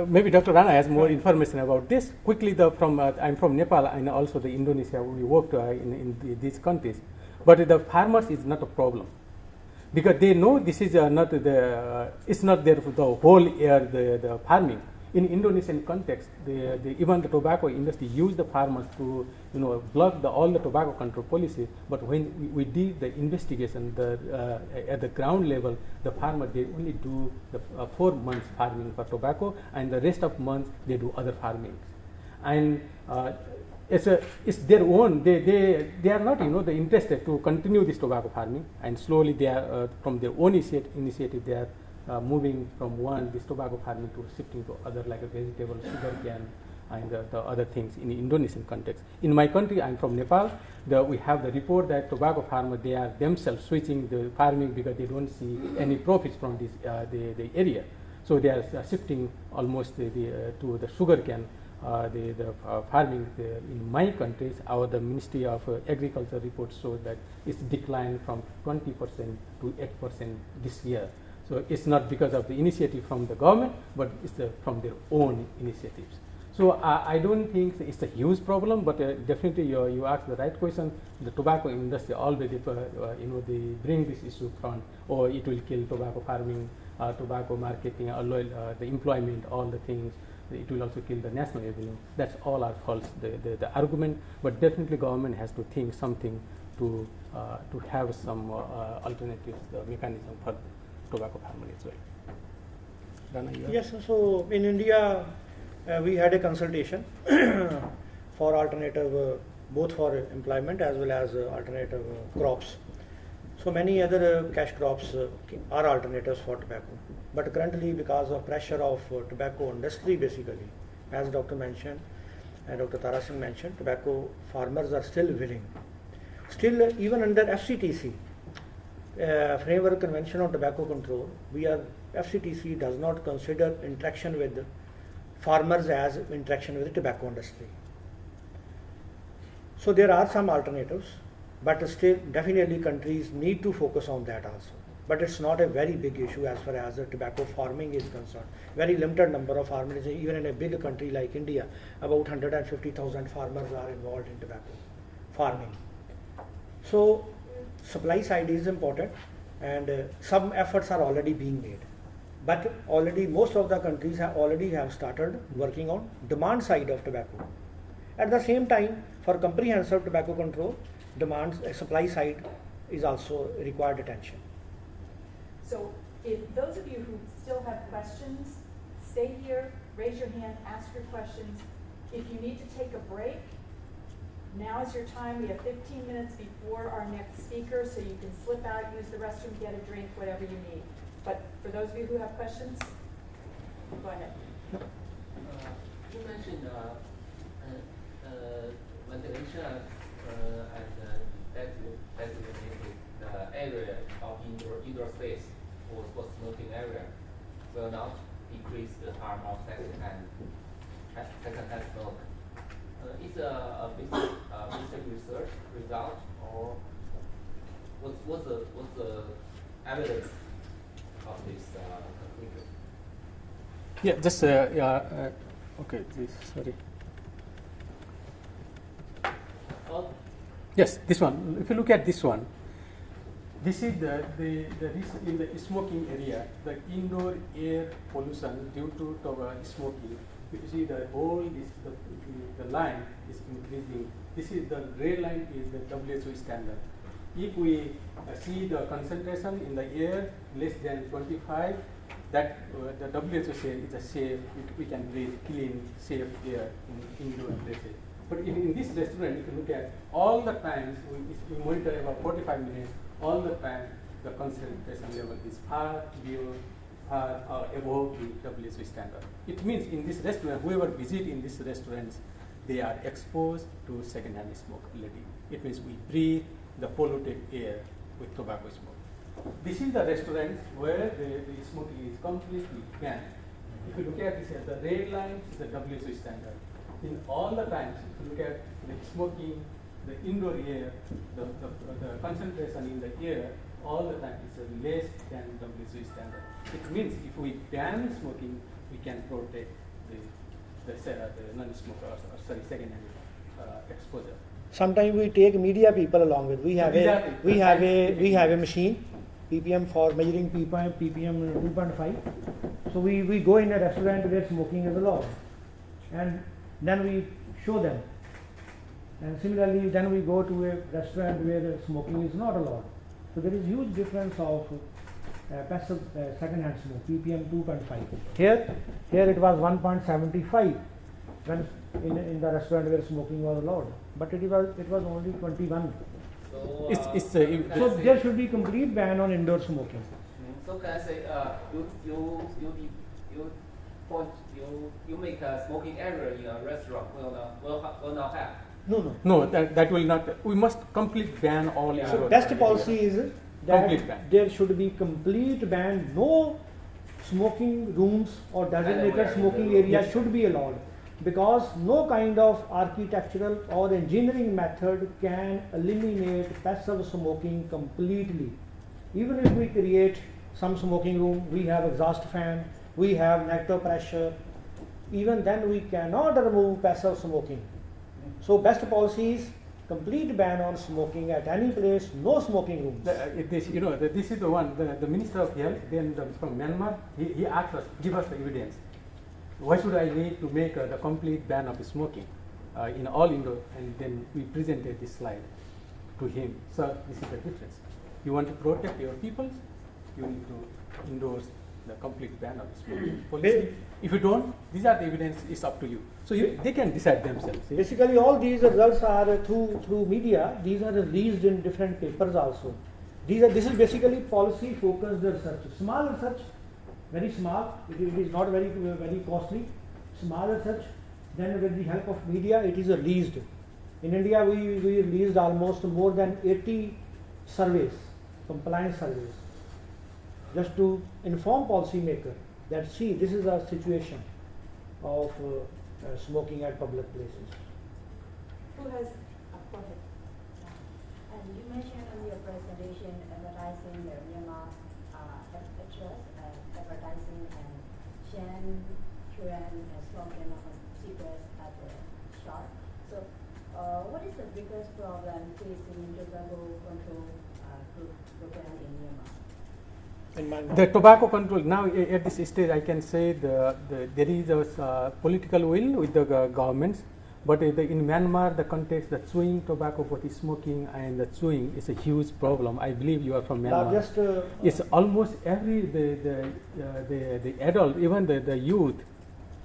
Maybe Dr. Rana has more information about this. Quickly, I'm from Nepal and also the Indonesia. We worked in these countries, but the farmers is not a problem, because they know this is it's not there for the whole year the farming. In Indonesian context, even the tobacco industry use the farmers to block all the tobacco control policies. But when we did the investigation at the ground level, the farmer they only do the 4 months farming for tobacco, and the rest of months they do other farming. And it's their own. They are not interested to continue this tobacco farming, and slowly they are from their own initiative they are moving from this tobacco farming to shifting to other, like a vegetable, sugar cane, and the other things in the Indonesian context. In my country, I'm from Nepal. We have the report that tobacco farmers they are themselves switching the farming because they don't see any profits from this the area. So they are shifting almost to the sugar cane. The farming in my countries, the Ministry of Agriculture report shows that it's declined from 20% to 8% this year. So it's not because of the initiative from the government, but it's from their own initiatives. So I don't think it's a huge problem, but definitely you asked the right question. The tobacco industry already, they bring this issue front, or it will kill tobacco farming, tobacco marketing, the employment, all the things. It will also kill the national revenue. That's all are false, the argument. But definitely government has to think something to have some alternatives, the mechanism for tobacco farming as well. Rana, yes, so in India, we had a consultation for alternative, both for employment as well as alternative crops. So many other cash crops are alternatives for tobacco. But currently, because of pressure of tobacco industry, basically, as Dr. mentioned, and Dr. Tara Singh mentioned, tobacco farmers are still willing. Still, even under FCTC, Framework Convention on Tobacco Control, FCTC does not consider interaction with farmers as interaction with the tobacco industry. So there are some alternatives, but still definitely countries need to focus on that also. but it's not a very big issue as far as tobacco farming is concerned. Very limited number of farmers, even in a big country like India, about 150,000 farmers are involved in tobacco farming. So supply side is important, and some efforts are already being made. But already most of the countries have started working on demand side of tobacco. At the same time, for comprehensive tobacco control, supply side is also required attention. So if those of you who still have questions, stay here, raise your hand, ask your questions. If you need to take a break, now is your time. We have 15 minutes before our next speaker, so you can slip out, use the restroom, get a drink, whatever you need. But for those of you who have questions, go ahead. You mentioned ventilation and designated area of indoor space for smoking area will not decrease the harm of secondhand smoke. Is a basic research result, or what's the evidence of this conclusion? Yeah, just okay. Sorry. Oh, Yes, this one. If you look at this one, this is the in the smoking area, the indoor air pollution due to smoking. You see the whole the line is increasing. This is the red line is the WHO standard. If we see the concentration in the air less than 25, that the WHO says it's a safe. We can breathe clean, safe air in indoor places. But in this restaurant, if you look at all the times, we monitor about 45 minutes, all the time the concentration level is far below, far above the WHO standard. It means in this restaurant, whoever visit in these restaurants, they are exposed to secondhand smoke already. It means we breathe the polluted air with tobacco smoke. This is the restaurant where the smoking is completely banned. If you look at this, the red line is the WHO standard. In all the times, if you look at the smoking, the indoor air, the concentration in the air, all the time is less than WHO standard. It means if we ban smoking, we can protect the non-smokers or secondhand exposure. Sometimes we take media people along with. We have a machine, ppm for measuring ppm 2.5. So we go in a restaurant where smoking is allowed, and then we show them. And similarly, then we go to a restaurant where smoking is not allowed. So there is huge difference of passive second-hand smoke, ppm 2.5. Here it was 1.75 when in the restaurant where smoking was allowed, but it was only 21. So there should be complete ban on indoor smoking. So can I say you make a smoking area in a restaurant will not have? No, that will not. We must complete ban all. Yeah. So best policy is that there should be complete ban. No smoking rooms or designated smoking area should be allowed, because no kind of architectural or engineering method can eliminate passive smoking completely. Even if we create some smoking room, we have exhaust fan, we have negative pressure, even then we cannot remove passive smoking. So best policy is complete ban on smoking at any place, no smoking rooms. This is the one, the Minister of Health, then from Myanmar, he asked us, give us the evidence. Why should I need to make the complete ban of smoking in all indoor? And then we presented this slide to him. So this is the difference. You want to protect your people, you need to endorse the complete ban of smoking policy. If you don't, these are the evidence, is up to you. So they can decide themselves. Basically, all these results are through media. These are released in different papers also. This is basically policy focused research. Small research, very small. It is not very costly. Small research. Then with the help of media, it is released. In India, we released almost more than 80 surveys, compliance surveys, just to inform policymakers that see, this is a situation of smoking at public places. Who has, go ahead. You mentioned on your presentation advertising the Myanmar pictures, advertising and Shan, Quran slogan of cigarettes at the shop. So, what is the biggest problem facing tobacco control program in Myanmar? The tobacco control now at this stage, I can say there is a political will with the governments, but in Myanmar, the context, the chewing tobacco, both smoking and the chewing is a huge problem. I believe you are from Myanmar. It's almost every the adult, even the youth,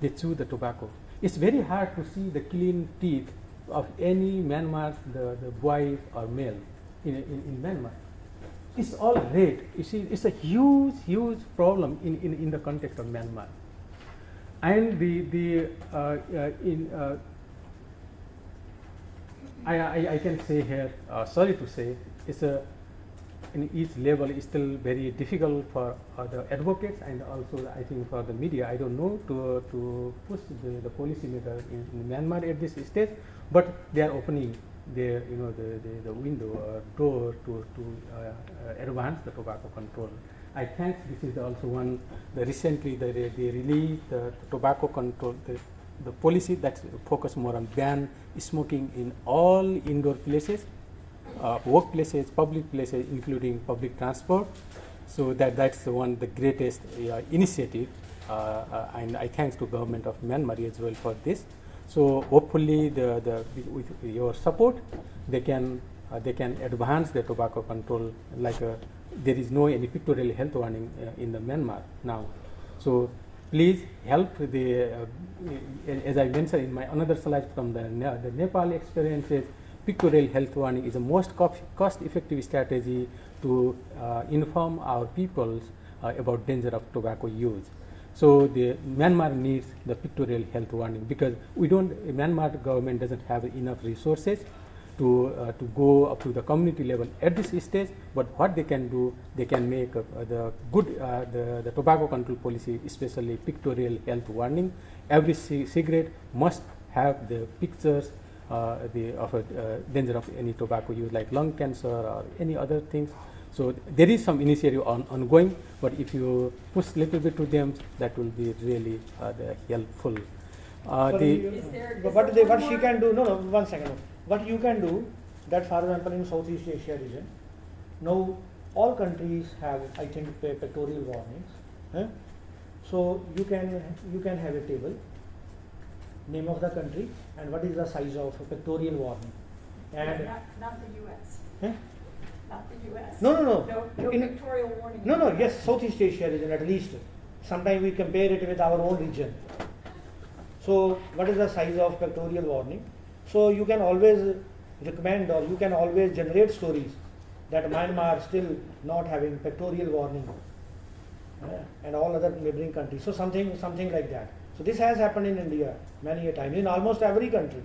they chew the tobacco. It's very hard to see the clean teeth of any Myanmar, the boy or male in Myanmar. It's all red. You see, it's a huge problem in the context of Myanmar. And I can say here, sorry to say, it's in each level is still very difficult for the advocates and also I think for the media. I don't know to push the policy maker in Myanmar at this stage, but they are opening their the window or door to advance the tobacco control. I think this is also one. Recently they released the tobacco control, the policy that focus more on ban smoking in all indoor places, workplaces, public places, including public transport. So that's the greatest initiative, and I thanks to government of Myanmar as well for this. So hopefully, with your support, they can advance the tobacco control. Like there is no any pictorial health warning in the Myanmar now. So please help as I mentioned in my another slide from the Nepal experiences. Pictorial health warning is the most cost-effective strategy to inform our peoples about danger of tobacco use. So the Myanmar needs the pictorial health warning because Myanmar government doesn't have enough resources to go up to the community level at this stage. But what they can do, they can make the tobacco control policy, especially pictorial health warning. Every cigarette must have the pictures of danger of any tobacco use, like lung cancer or any other things. So there is some initiative ongoing, but if you push a little bit to them, that will be really helpful. What she can do? No, 1 second. What you can do, that for example in Southeast Asia region, now all countries have, I think, pictorial warnings. So you can have a table, name of the country, and what is the size of a pictorial warning, and Not the U.S. Not the U.S. No. No pictorial warning. No. Yes, Southeast Asia region at least. Sometimes we compare it with our own region. So what is the size of pictorial warning? So you can always recommend or you can always generate stories that Myanmar still not having pictorial warning and all other neighboring countries. So something like that. So this has happened in India many a time, in almost every country.